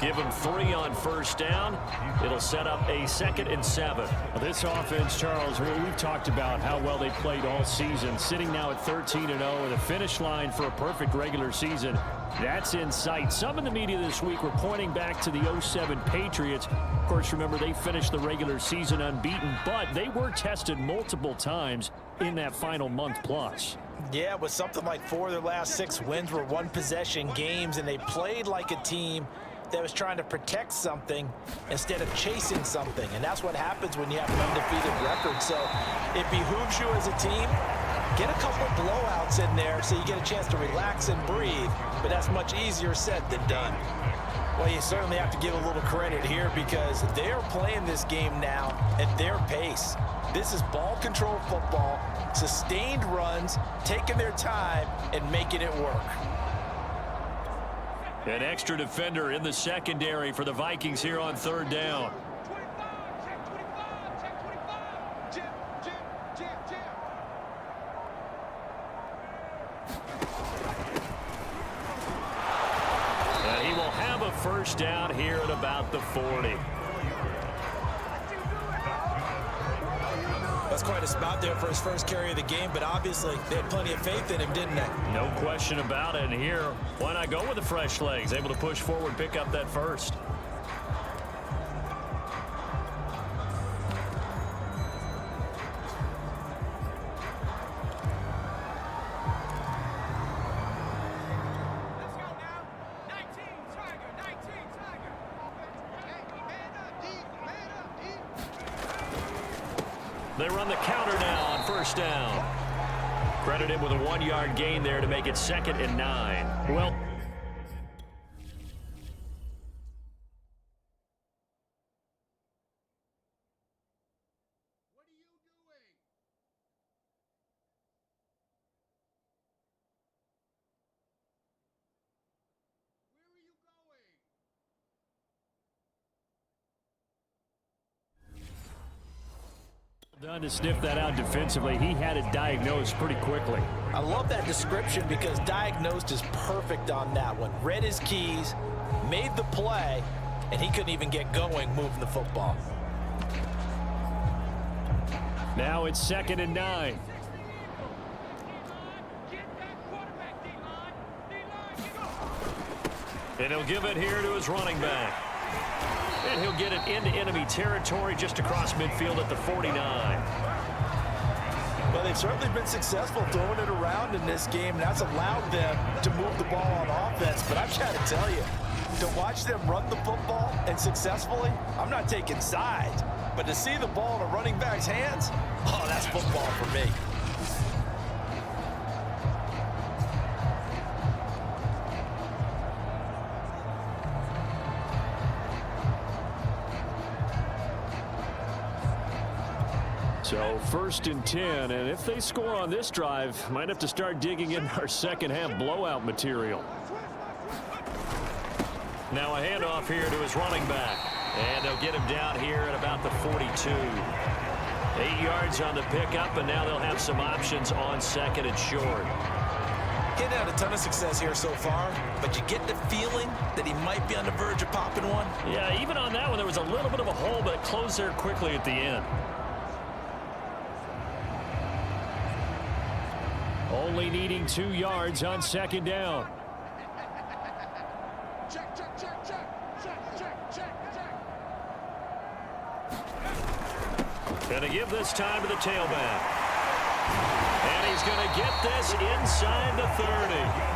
Give them 3 on first down. It'll set up a 2nd and 7. Well, this offense, Charles, we've talked about how well they played all season. Sitting now at 13-0 with a finish line for a perfect regular season. That's in sight. Some in the media this week were pointing back to the 07 Patriots. Of course, remember, they finished the regular season unbeaten, but they were tested multiple times in that final month plus. Yeah, with something like 4 of their last 6 wins were one-possession games, and they played like a team that was trying to protect something instead of chasing something. And that's what happens when you have an undefeated record. So it behooves you as a team, get a couple blowouts in there so you get a chance to relax and breathe. But that's much easier said than done. Well, you certainly have to give a little credit here because they're playing this game now at their pace. This is ball control football, sustained runs, taking their time and making it work. An extra defender in the secondary for the Vikings here on third down. have a first down here at about the 40. That's quite a spot there for his first carry of the game, but obviously they had plenty of faith in him, didn't they? No question about it. And here, why not go with the fresh legs? Able to push forward, pick up that first. They run the counter now on first down. Credited with a 1-yard gain there to make it 2nd and 9. Well, What are you doing? Where are you going? Done to sniff that out defensively. He had it diagnosed pretty quickly. I love that description because diagnosed is perfect on that one. Read his keys, made the play, and he couldn't even get going moving the football. Now it's 2nd and 9. and he'll give it here to his running back. And he'll get it into enemy territory just across midfield at the 49. Well, they've certainly been successful throwing it around in this game, and that's allowed them to move the ball on offense. But I've got to tell you, to watch them run the football and successfully, I'm not taking sides, but to see the ball in a running back's hands, oh, that's football for me. So 1st and 10, and if they score on this drive, might have to start digging in our second half blowout material. Now a handoff here to his running back, and they'll get him down here at about the 42. 8 yards on the pickup, and now they'll have some options on 2nd and short. He's had a ton of success here so far, but you get the feeling that he might be on the verge of popping one. Yeah, even on that one, there was a little bit of a hole, but it closed there quickly at the end. Only needing 2 yards on 2nd down. Check, check, check, check, check, check, check, check. Gonna give this time to the tailback. And he's gonna get this inside the 30.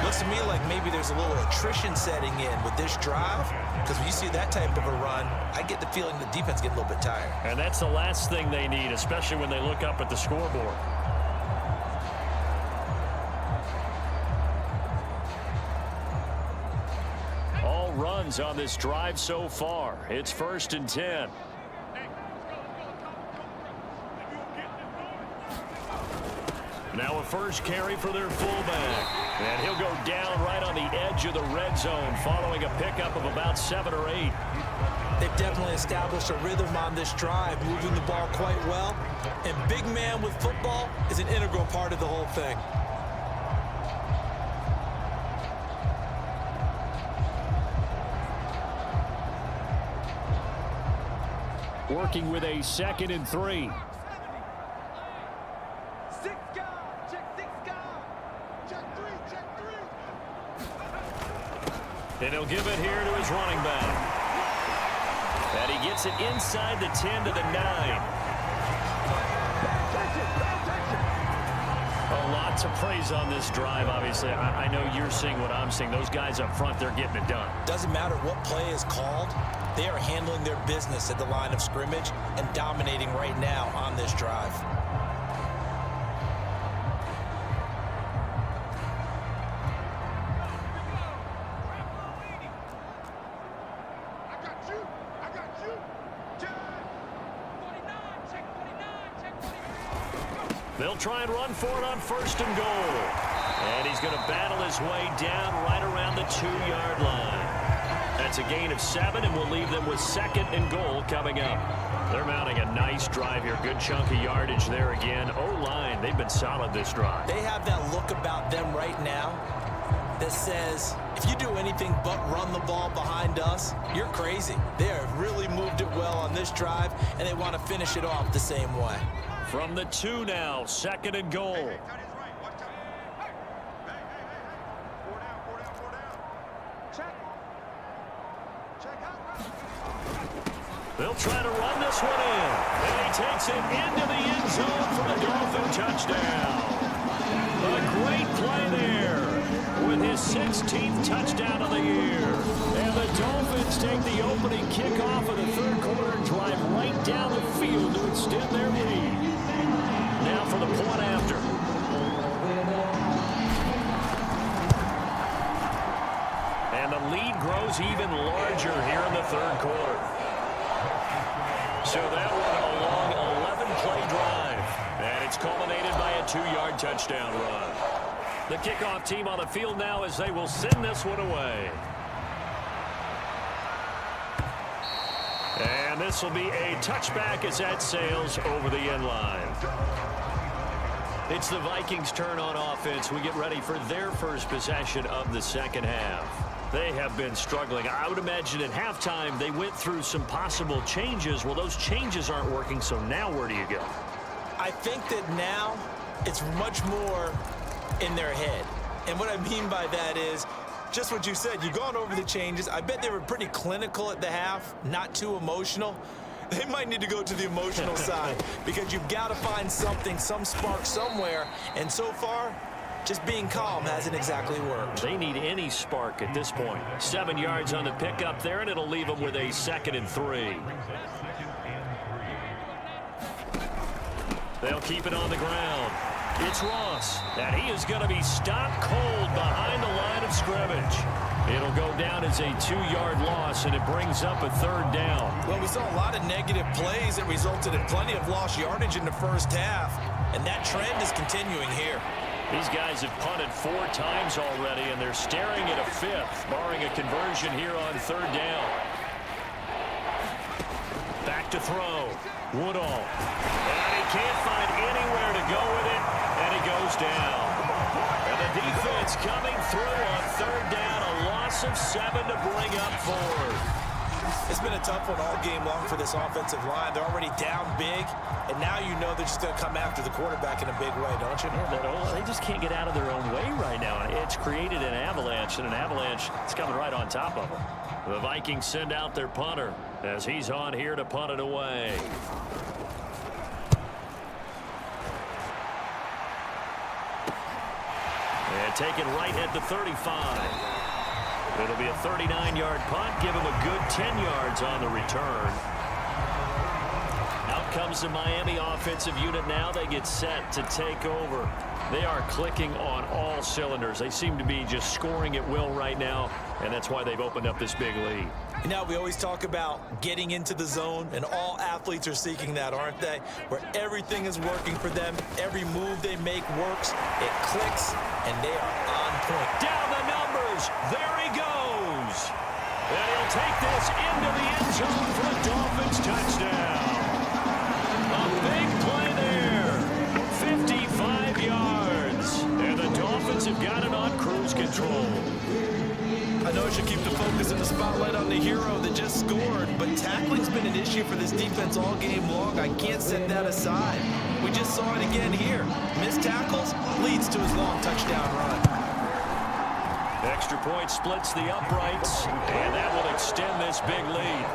Looks to me like maybe there's a little attrition setting in with this drive, because when you see that type of a run, I get the feeling the defense getting a little bit tired. And that's the last thing they need, especially when they look up at the scoreboard. All runs on this drive so far. It's 1st and 10. Now a first carry for their fullback. And he'll go down right on the edge of the red zone following a pickup of about 7 or 8. They've definitely established a rhythm on this drive, moving the ball quite well. And big man with football is an integral part of the whole thing. Working with a 2nd and 3. And he'll give it here to his running back. And he gets it inside the 10 to the 9. A lot to praise on this drive, obviously. I know you're seeing what I'm seeing. Those guys up front, they're getting it done. Doesn't matter what play is called. They are handling their business at the line of scrimmage and dominating right now on this drive. They'll try and run for it on 1st and goal. And he's going to battle his way down right around the 2-yard line. That's a gain of 7, and we'll leave them with 2nd and goal coming up. They're mounting a nice drive here. Good chunk of yardage there again. O-line, they've been solid this drive. They have that look about them right now that says, if you do anything but run the ball behind us, you're crazy. They have really moved it well on this drive, and they want to finish it off the same way. From the 2 now, 2nd and goal. Hey, tight is right. Watch out. Hey. 4 down. Check. Check out. They'll try to run this one in. And he takes it into the end zone for a Dolphin touchdown. A great play there with his 16th touchdown of the year. And the Dolphins take the opening kickoff of the third quarter and drive right down the field to extend their lead. Now for the point after. And the lead grows even larger here in the third quarter. So that one a long 11-play drive. And it's culminated by a 2-yard touchdown run. The kickoff team on the field now as they will send this one away. And this will be a touchback as that sails over the end line. It's the Vikings' turn on offense. We get ready for their first possession of the second half. They have been struggling. I would imagine at halftime they went through some possible changes. Well, those changes aren't working, so now where do you go? I think that now it's much more in their head. And what I mean by that is just what you said. You've gone over the changes. I bet they were pretty clinical at the half, not too emotional. They might need to go to the emotional side because you've got to find something, some spark somewhere. And so far, just being calm hasn't exactly worked. They need any spark at this point. 7 yards on the pickup there, and it'll leave them with a 2nd and 3. They'll keep it on the ground. It's Ross, and he is going to be stopped cold behind the line of scrimmage. It'll go down as a 2-yard loss, and it brings up a 3rd down. Well, we saw a lot of negative plays that resulted in plenty of lost yardage in the first half, and that trend is continuing here. These guys have punted 4 times already, and they're staring at a 5th, barring a conversion here on 3rd down. Back to throw. Woodall. And he can't find anywhere to go with it, and he goes down. And the defense coming through on 3rd down, a loss of 7 to bring up 4th. It's been a tough one all game long for this offensive line. They're already down big, and now you know they're just going to come after the quarterback in a big way, don't you? Yeah, but they just can't get out of their own way right now. It's created an avalanche, and an avalanche is coming right on top of them. The Vikings send out their punter as he's on here to punt it away. And taken right at the 35. It'll be a 39-yard punt. Give him a good 10 yards on the return. Out comes the Miami offensive unit now. They get set to take over. They are clicking on all cylinders. They seem to be just scoring at will right now, and that's why they've opened up this big lead. You know, we always talk about getting into the zone, and all athletes are seeking that, aren't they? Where everything is working for them. Every move they make works. It clicks, and they are on point. Down the numbers. There he goes. And he'll take this into the end zone for a Dolphins touchdown. A big play there. 55 yards. And the Dolphins have got it on cruise control. I know I should keep the focus and the spotlight on the hero that just scored, but tackling's been an issue for this defense all game long. I can't set that aside. We just saw it again here. Missed tackles leads to his long touchdown run. Extra point splits the uprights, and that will extend this big lead.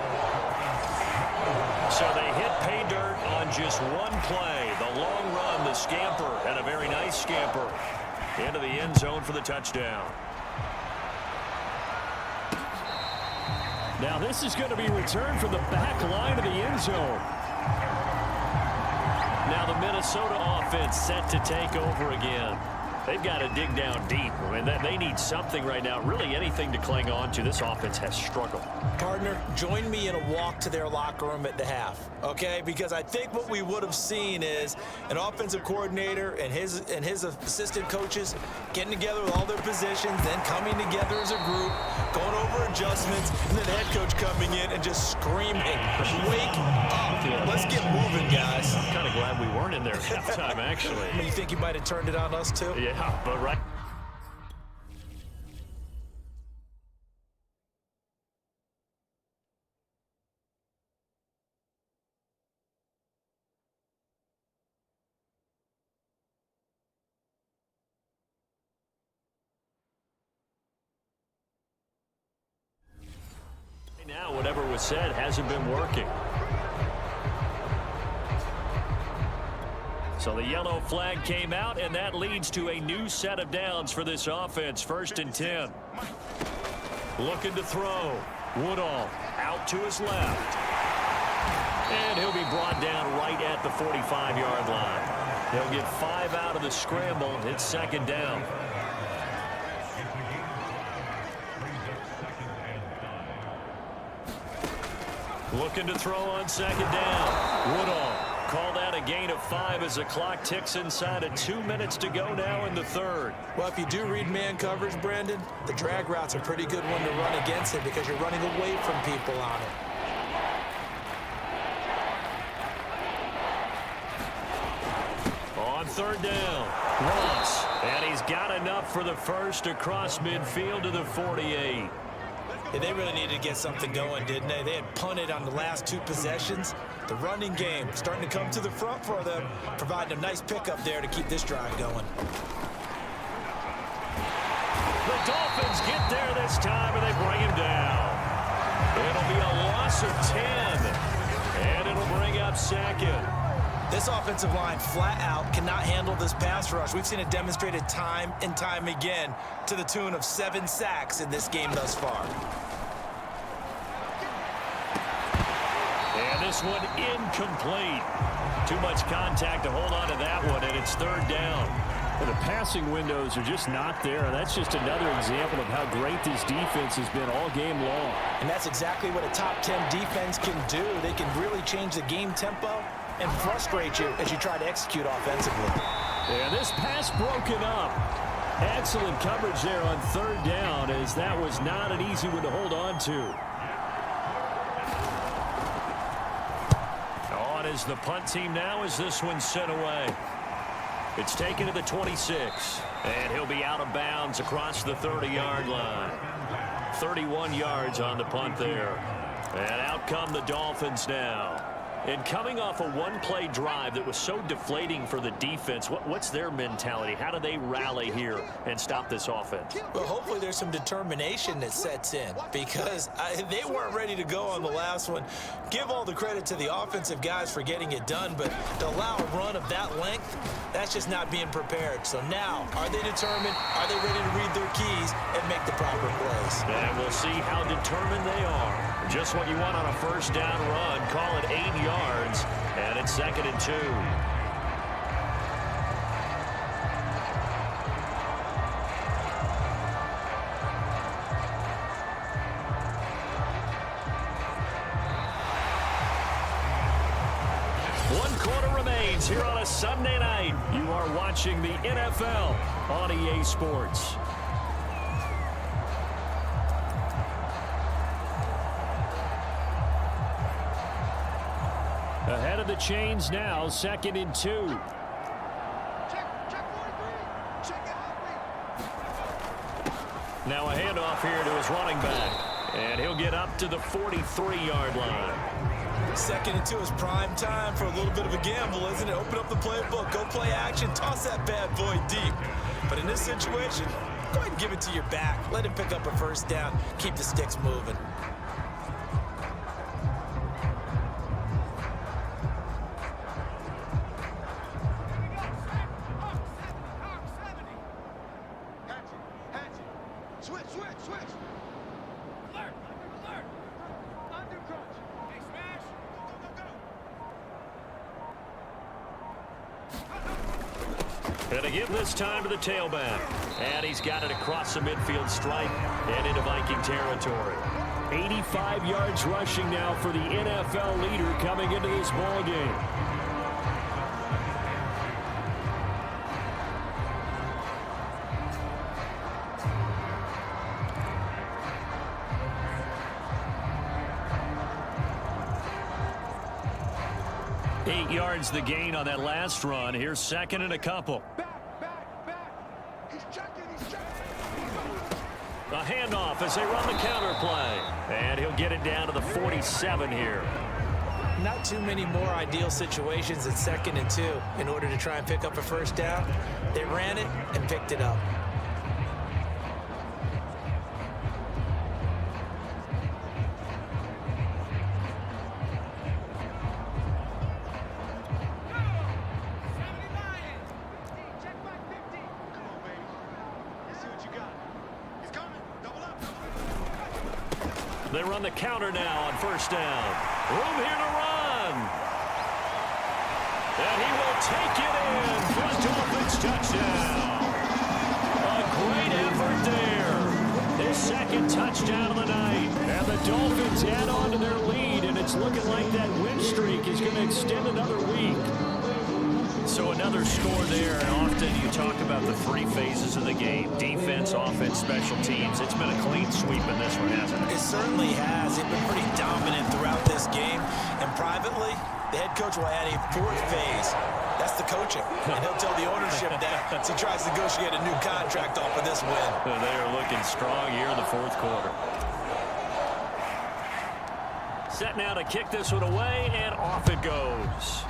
So they hit pay dirt on just one play. The long run, the scamper, and a very nice scamper into the end zone for the touchdown. Now this is going to be returned from the back line of the end zone. Now the Minnesota offense set to take over again. They've got to dig down deep. I mean, they need something right now, really anything to cling on to. This offense has struggled. Partner, join me in a walk to their locker room at the half, okay? Because I think what we would have seen is an offensive coordinator and his assistant coaches getting together with all their positions, then coming together as a group, going over adjustments, and then the head coach coming in and just screaming, wake up. Let's get moving, guys. I'm kind of glad we weren't in there at halftime, actually. You think you might have turned it on us, too? Yeah, but right. Now, whatever was said hasn't been working. So the yellow flag came out, and that leads to a new set of downs for this offense. 1st and 10. Looking to throw. Woodall out to his left. And he'll be brought down right at the 45-yard line. He'll get 5 out of the scramble. It's 2nd down. Looking to throw on 2nd down. Woodall called out a gain of 5 as the clock ticks inside of 2 minutes to go now in the 3rd. Well, if you do read man coverage, Brandon, the drag route's a pretty good one to run against it because you're running away from people on it. On 3rd down, Ross. And he's got enough for the first across midfield to the 48. Yeah, they really needed to get something going, didn't they? They had punted on the last 2 possessions. The running game starting to come to the front for them, providing a nice pickup there to keep this drive going. The Dolphins get there this time, and they bring him down. It'll be a loss of 10, and it'll bring up 2nd. This offensive line flat out cannot handle this pass rush. We've seen it demonstrated time and time again to the tune of 7 sacks in this game thus far. And this one incomplete. Too much contact to hold on to that one, and it's 3rd down. Well, the passing windows are just not there. That's just another example of how great this defense has been all game long. And that's exactly what a top 10 defense can do. They can really change the game tempo and frustrate you as you try to execute offensively. And this pass broken up. Excellent coverage there on 3rd down, as that was not an easy one to hold on to. On is the punt team now as this one's sent away. It's taken to the 26, and he'll be out of bounds across the 30-yard line. 31 yards on the punt there. And out come the Dolphins now. And coming off a one-play drive that was so deflating for the defense, what's their mentality? How do they rally here and stop this offense? Well, hopefully there's some determination that sets in because they weren't ready to go on the last one. Give all the credit to the offensive guys for getting it done, but to allow a run of that length, that's just not being prepared. So now, are they determined? Are they ready to read their keys and make the proper plays? And we'll see how determined they are. Just what you want on a 1st down run. Call it 8 yards, and it's 2nd and 2. One quarter remains here on a Sunday night. You are watching the NFL on EA Sports. Ahead of the chains now, 2nd and 2. Now a handoff here to his running back. And he'll get up to the 43-yard line. 2nd and 2 is prime time for a little bit of a gamble, isn't it? Open up the playbook, go play action, toss that bad boy deep. But in this situation, go ahead and give it to your back. Let him pick up a 1st down, keep the sticks moving. And to give this time to the tailback. And he's got it across the midfield stripe and into Viking territory. 85 yards rushing now for the NFL leader coming into this ball game. Yards the gain on that last run. Here's second and a couple. Back. He's checking. A handoff as they run the counter play. And he'll get it down to the 47 here. Not too many more ideal situations at 2nd and 2 in order to try and pick up a first down. They ran it and picked it up. They run the counter now on first down. Room here to run. And he will take it in for a Dolphins touchdown. A great effort there. His second touchdown of the night. And the Dolphins add on to their lead, and it's looking like that win streak is going to extend another week. So another score there, and often you talk about the three phases of the game: defense, offense, special teams. It's been a clean sweep in this one, hasn't it? It certainly has. They've been pretty dominant throughout this game. And privately, the head coach will add a 4th phase. That's the coaching. And he'll tell the ownership that as he tries to negotiate a new contract off of this win. They are looking strong here in the 4th quarter. Set now to kick this one away, and off it goes.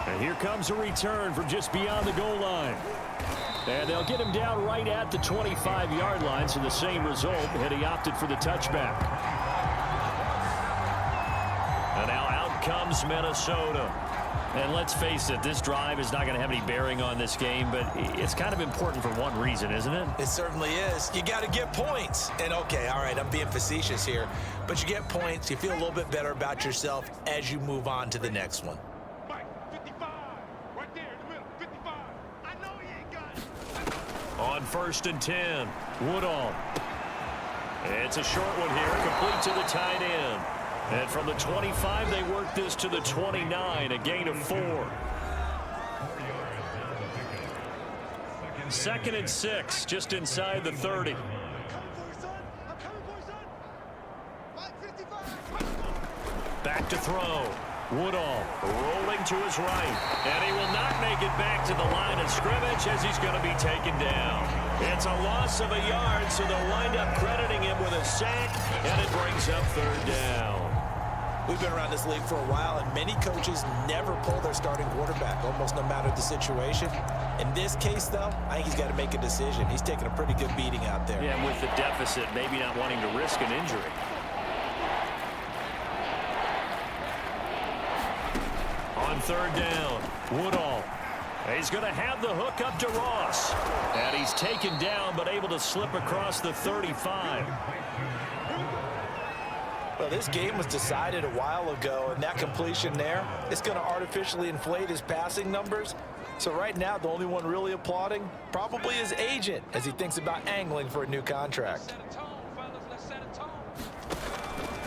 And here comes a return from just beyond the goal line. And they'll get him down right at the 25-yard line, so the same result, and he opted for the touchback. And now out comes Minnesota. And let's face it, this drive is not going to have any bearing on this game, but it's kind of important for one reason, isn't it? It certainly is. You got to get points. And, okay, all right, I'm being facetious here. But you get points, you feel a little bit better about yourself as you move on to the next one. On 1st and 10, Woodall. It's a short one here, complete to the tight end. And from the 25, they work this to the 29, a gain of 4. 2nd and 6, just inside the 30. Back to throw. Woodall rolling to his right, and he will not make it back to the line of scrimmage as he's going to be taken down. It's a loss of a yard, so they'll wind up crediting him with a sack, and it brings up 3rd down. We've been around this league for a while, and many coaches never pull their starting quarterback, almost no matter the situation. In this case, though, I think he's got to make a decision. He's taking a pretty good beating out there. Yeah, and with the deficit, maybe not wanting to risk an injury. On 3rd down, Woodall. He's going to have the hook up to Ross. And he's taken down, but able to slip across the 35. Well, this game was decided a while ago, and that completion there is going to artificially inflate his passing numbers. So right now, the only one really applauding probably his agent as he thinks about angling for a new contract.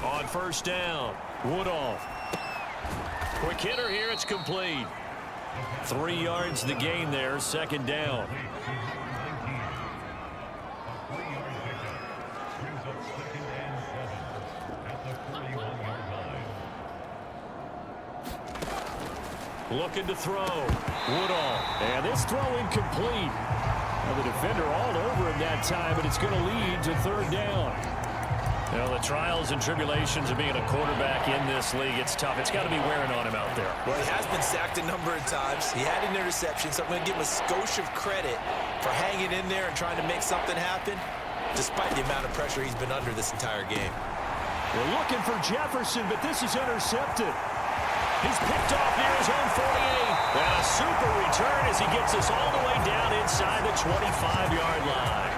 On 1st down, Woodall. Quick hitter here, it's complete. 3 yards the gain there, 2nd down. Looking to throw. Woodall. And this throw incomplete. Well, the defender all over him that time, but it's going to lead to 3rd down. You know, the trials and tribulations of being a quarterback in this league, it's tough. It's got to be wearing on him out there. Well, he has been sacked a number of times. He had an interception, so I'm going to give him a skosh of credit for hanging in there and trying to make something happen, despite the amount of pressure he's been under this entire game. We're looking for Jefferson, but this is intercepted. He's picked off near his own 48. And a super return as he gets us all the way down inside the 25-yard line.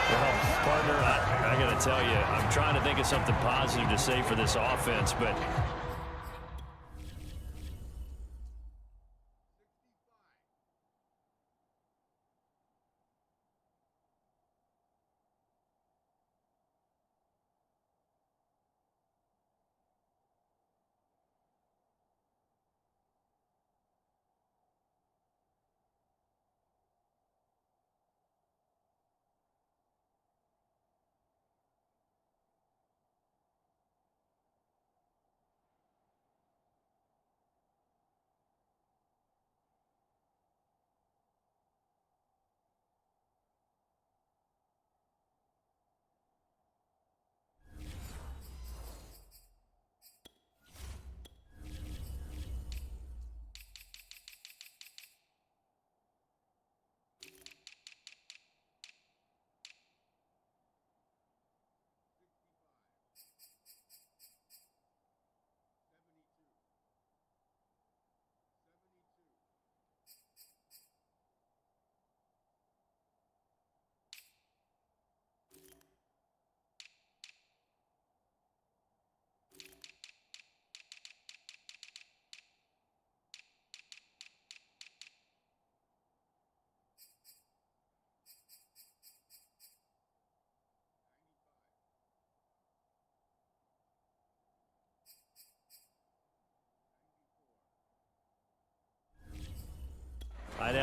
Well, partner, I got to tell you, I'm trying to think of something positive to say for this offense, but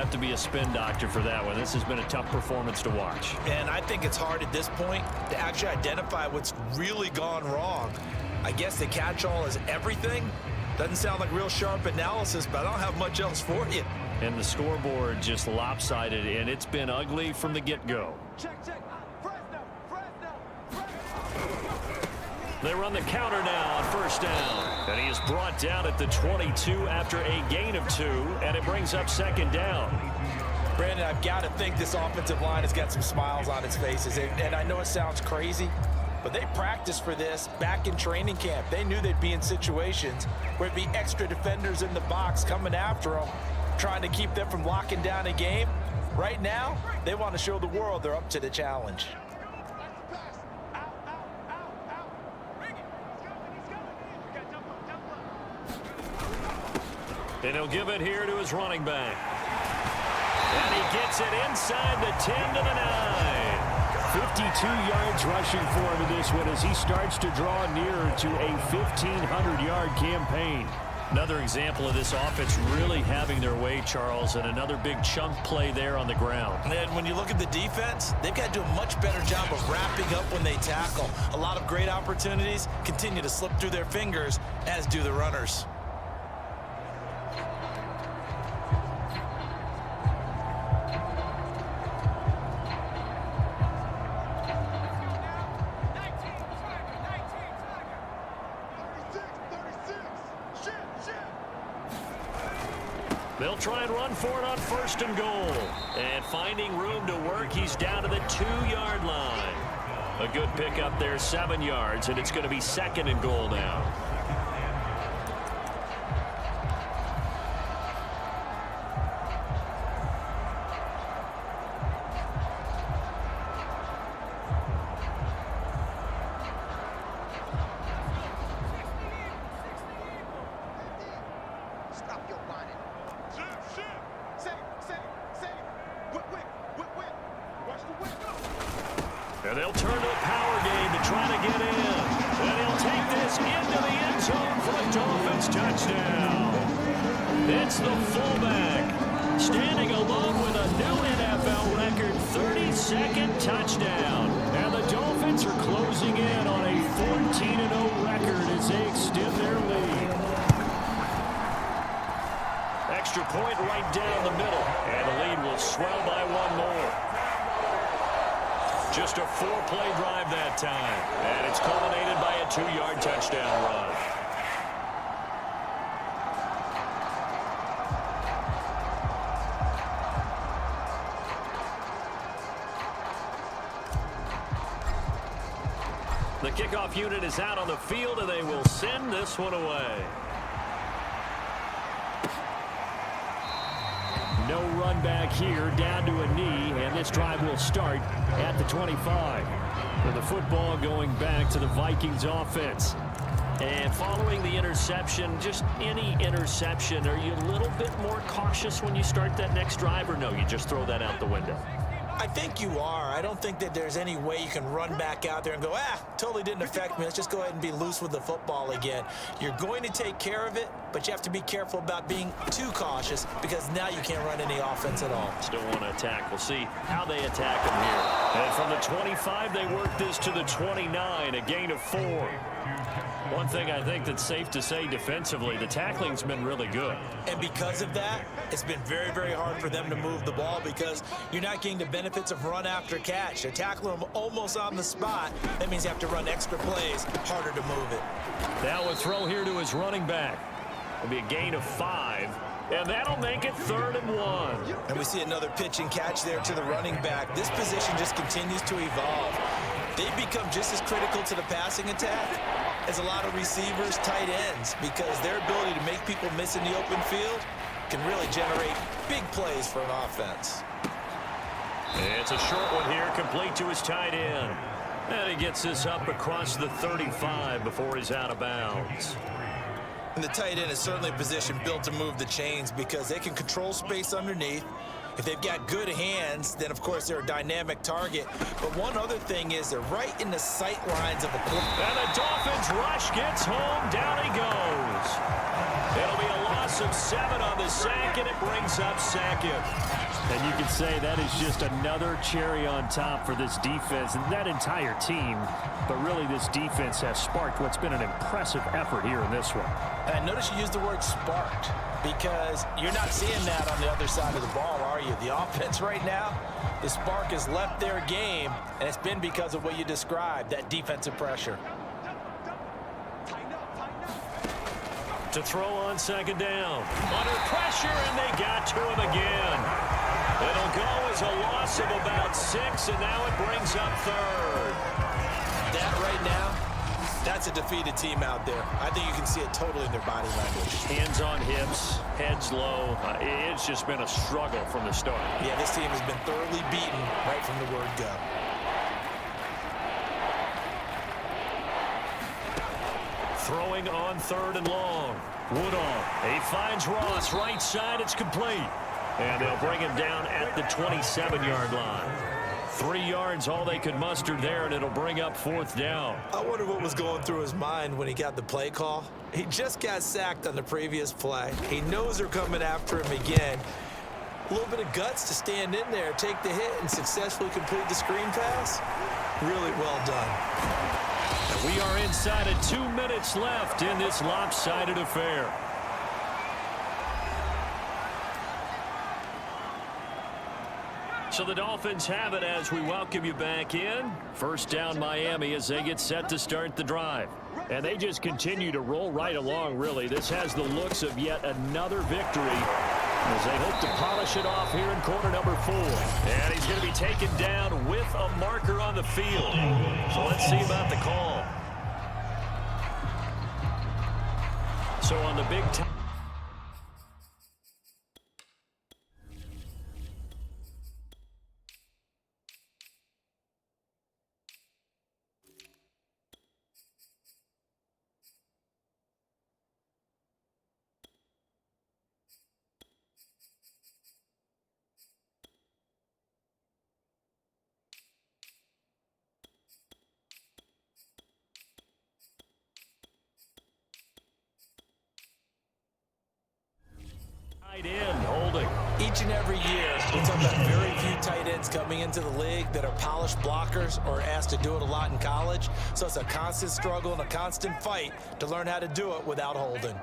have to be a spin doctor for that one. This has been a tough performance to watch. And I think it's hard at this point to actually identify what's really gone wrong. I guess the catch-all is everything. Doesn't sound like real sharp analysis, but I don't have much else for you. And the scoreboard just lopsided, and it's been ugly from the get-go. Check, check. Fresno. They run the counter now on first down. And he is brought down at the 22 after a gain of 2, and it brings up second down. Brandon, I've got to think this offensive line has got some smiles on its faces. And I know it sounds crazy, but they practiced for this back in training camp. They knew they'd be in situations where it'd be extra defenders in the box coming after them, trying to keep them from locking down a game. Right now, they want to show the world they're up to the challenge. And he'll give it here to his running back. And he gets it inside the 10 to the 9. 52 yards rushing for him in this one as he starts to draw nearer to a 1,500-yard campaign. Another example of this offense really having their way, Charles, and another big chunk play there on the ground. And when you look at the defense, they've got to do a much better job of wrapping up when they tackle. A lot of great opportunities continue to slip through their fingers, as do the runners. They'll try and run for it on first and goal. And finding room to work, he's down to the 2-yard line. A good pickup there, 7 yards, and it's going to be second and goal now. And they'll turn to a power game to try to get in. And he'll take this into the end zone for a Dolphins touchdown. It's the fullback standing alone with a new NFL record 32nd touchdown. And the Dolphins are closing in on a 14-0 record as they extend their lead. Extra point right down the middle. And the lead will swell by one more. Just a 4-play drive that time. And it's culminated by a 2-yard touchdown run. The kickoff unit is out on the field, and they will send this one away. No run back here, down to a knee, and this drive will start at the 25. With the football going back to the Vikings offense. And following the interception, just any interception, are you a little bit more cautious when you start that next drive, or no, you just throw that out the window? I think you are. I don't think that there's any way you can run back out there and go, totally didn't affect me. Let's just go ahead and be loose with the football again. You're going to take care of it, but you have to be careful about being too cautious because now you can't run any offense at all. Still want to attack. We'll see how they attack them here. And from the 25, they work this to the 29, a gain of 4. One thing I think that's safe to say defensively, the tackling's been really good. And because of that, it's been very, very hard for them to move the ball because you're not getting the benefits of run after catch. They're tackling them almost on the spot. That means you have to run extra plays, harder to move it. Now a throw here to his running back. It'll be a gain of 5, and that'll make it 3rd and 1. And we see another pitch and catch there to the running back. This position just continues to evolve. They've become just as critical to the passing attack as a lot of receivers, tight ends, because their ability to make people miss in the open field can really generate big plays for an offense. It's a short one here, complete to his tight end. And he gets this up across the 35 before he's out of bounds. And the tight end is certainly a position built to move the chains because they can control space underneath. If they've got good hands, then of course they're a dynamic target. But one other thing is they're right in the sight lines of a quarterback. And the Dolphins rush gets home. Down he goes. It'll be a loss loss of 7 on the sack, and it brings up second. And you can say that is just another cherry on top for this defense and that entire team. But really, this defense has sparked what's been an impressive effort here in this one. And notice you use the word sparked because you're not seeing that on the other side of the ball, are you? The offense right now, the spark has left their game, and it's been because of what you described, that defensive pressure. To throw on second down. Under pressure, and they got to him again. It'll go as a loss of about 6, and now it brings up third. That right now, that's a defeated team out there. I think you can see it totally in their body language. Hands on hips, heads low. It's just been a struggle from the start. Yeah, this team has been thoroughly beaten right from the word go. Throwing on third and long. Woodall. He finds Ross. Right side. It's complete. And they'll bring him down at the 27-yard line. 3 yards, all they could muster there, and it'll bring up fourth down. I wonder what was going through his mind when he got the play call. He just got sacked on the previous play. He knows they're coming after him again. A little bit of guts to stand in there, take the hit, and successfully complete the screen pass. Really well done. And we are inside of 2 minutes left in this lopsided affair. So the Dolphins have it as we welcome you back in. First down Miami as they get set to start the drive. And they just continue to roll right along, really. This has the looks of yet another victory as they hope to polish it off here in quarter number 4. And he's going to be taken down with a marker on the field. So let's see about the call. So on the big time. End holding. Each and every year, we talk about very few tight ends coming into the league that are polished blockers or asked to do it a lot in college. So it's a constant struggle and a constant fight to learn how to do it without holding.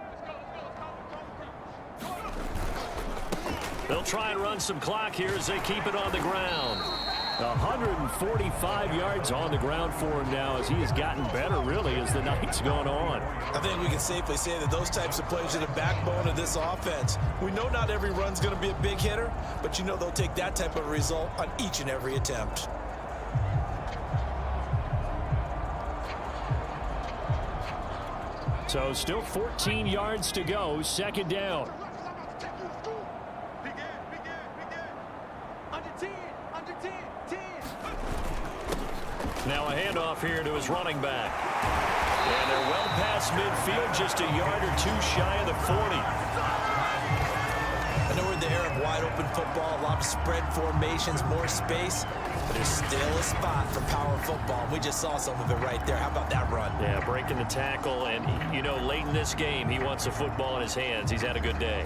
They'll try and run some clock here as they keep it on the ground. 145 yards on the ground for him now as he has gotten better, really, as the night's gone on. I think we can safely say that those types of plays are the backbone of this offense. We know not every run's going to be a big hitter, but you know they'll take that type of result on each and every attempt. So still 14 yards to go, second down. Now a handoff here to his running back. And they're well past midfield, just a yard or two shy of the 40. I know we're in the era of wide open football, a lot of spread formations, more space, but there's still a spot for power football. We just saw some of it right there. How about that run? Yeah, breaking the tackle, and you know, late in this game, he wants the football in his hands. He's had a good day.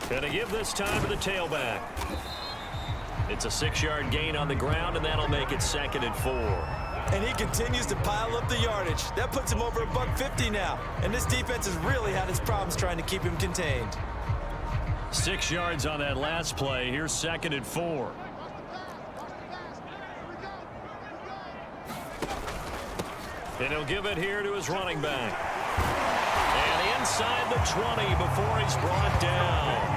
Gonna give this time to the tailback. It's a 6-yard gain on the ground, and that'll make it 2nd and 4. And he continues to pile up the yardage. That puts him over $150 now. And this defense has really had its problems trying to keep him contained. 6 yards on that last play. Here's 2nd and 4. And he'll give it here to his running back. And inside the 20 before he's brought down.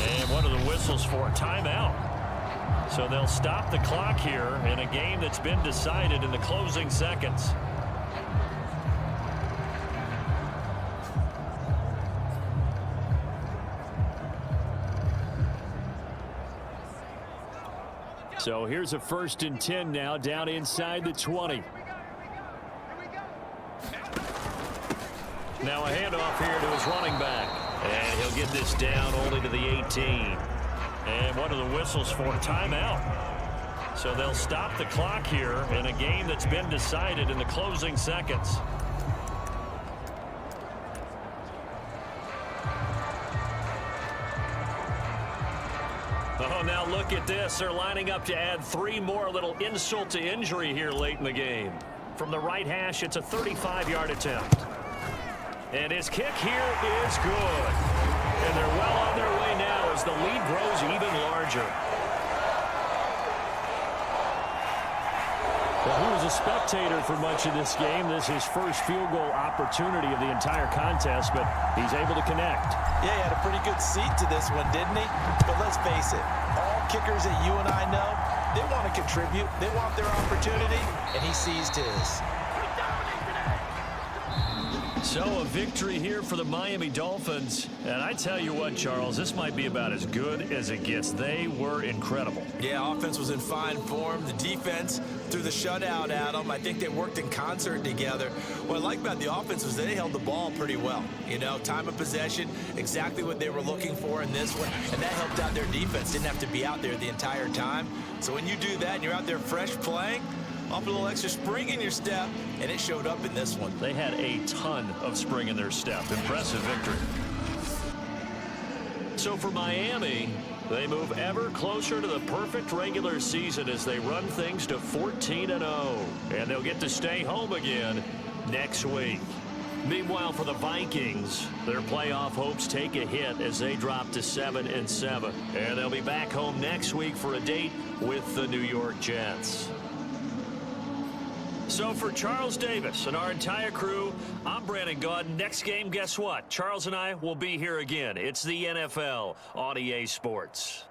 And one of the whistles for a timeout. So they'll stop the clock here in a game that's been decided in the closing seconds. So here's a 1st and 10 now, down inside the 20. Now a handoff here to his running back. And he'll get this down only to the 18. And what are the whistles for? Timeout. So they'll stop the clock here in a game that's been decided in the closing seconds. Oh, now look at this. They're lining up to add 3 more, a little insult to injury here late in the game. From the right hash, it's a 35-yard attempt. And his kick here is good. And they're well on their way now as the lead grows even larger. Well, he was a spectator for much of this game. This is his first field goal opportunity of the entire contest, but he's able to connect. Yeah, he had a pretty good seat to this one, didn't he? But let's face it, all kickers that you and I know, they want to contribute. They want their opportunity, and he seized his. So a victory here for the Miami Dolphins. And I tell you what, Charles, this might be about as good as it gets. They were incredible. Yeah, offense was in fine form. The defense threw the shutout at them. I think they worked in concert together. What I like about the offense was they held the ball pretty well. You know, time of possession, exactly what they were looking for in this one. And that helped out their defense. Didn't have to be out there the entire time. So when you do that and you're out there fresh playing, off a little extra spring in your step, and it showed up in this one. They had a ton of spring in their step. Impressive victory. So for Miami, they move ever closer to the perfect regular season as they run things to 14-0. And they'll get to stay home again next week. Meanwhile, for the Vikings, their playoff hopes take a hit as they drop to 7-7. And they'll be back home next week for a date with the New York Jets. So for Charles Davis and our entire crew, I'm Brandon Gaudin. Next game, guess what? Charles and I will be here again. It's the NFL on EA Sports.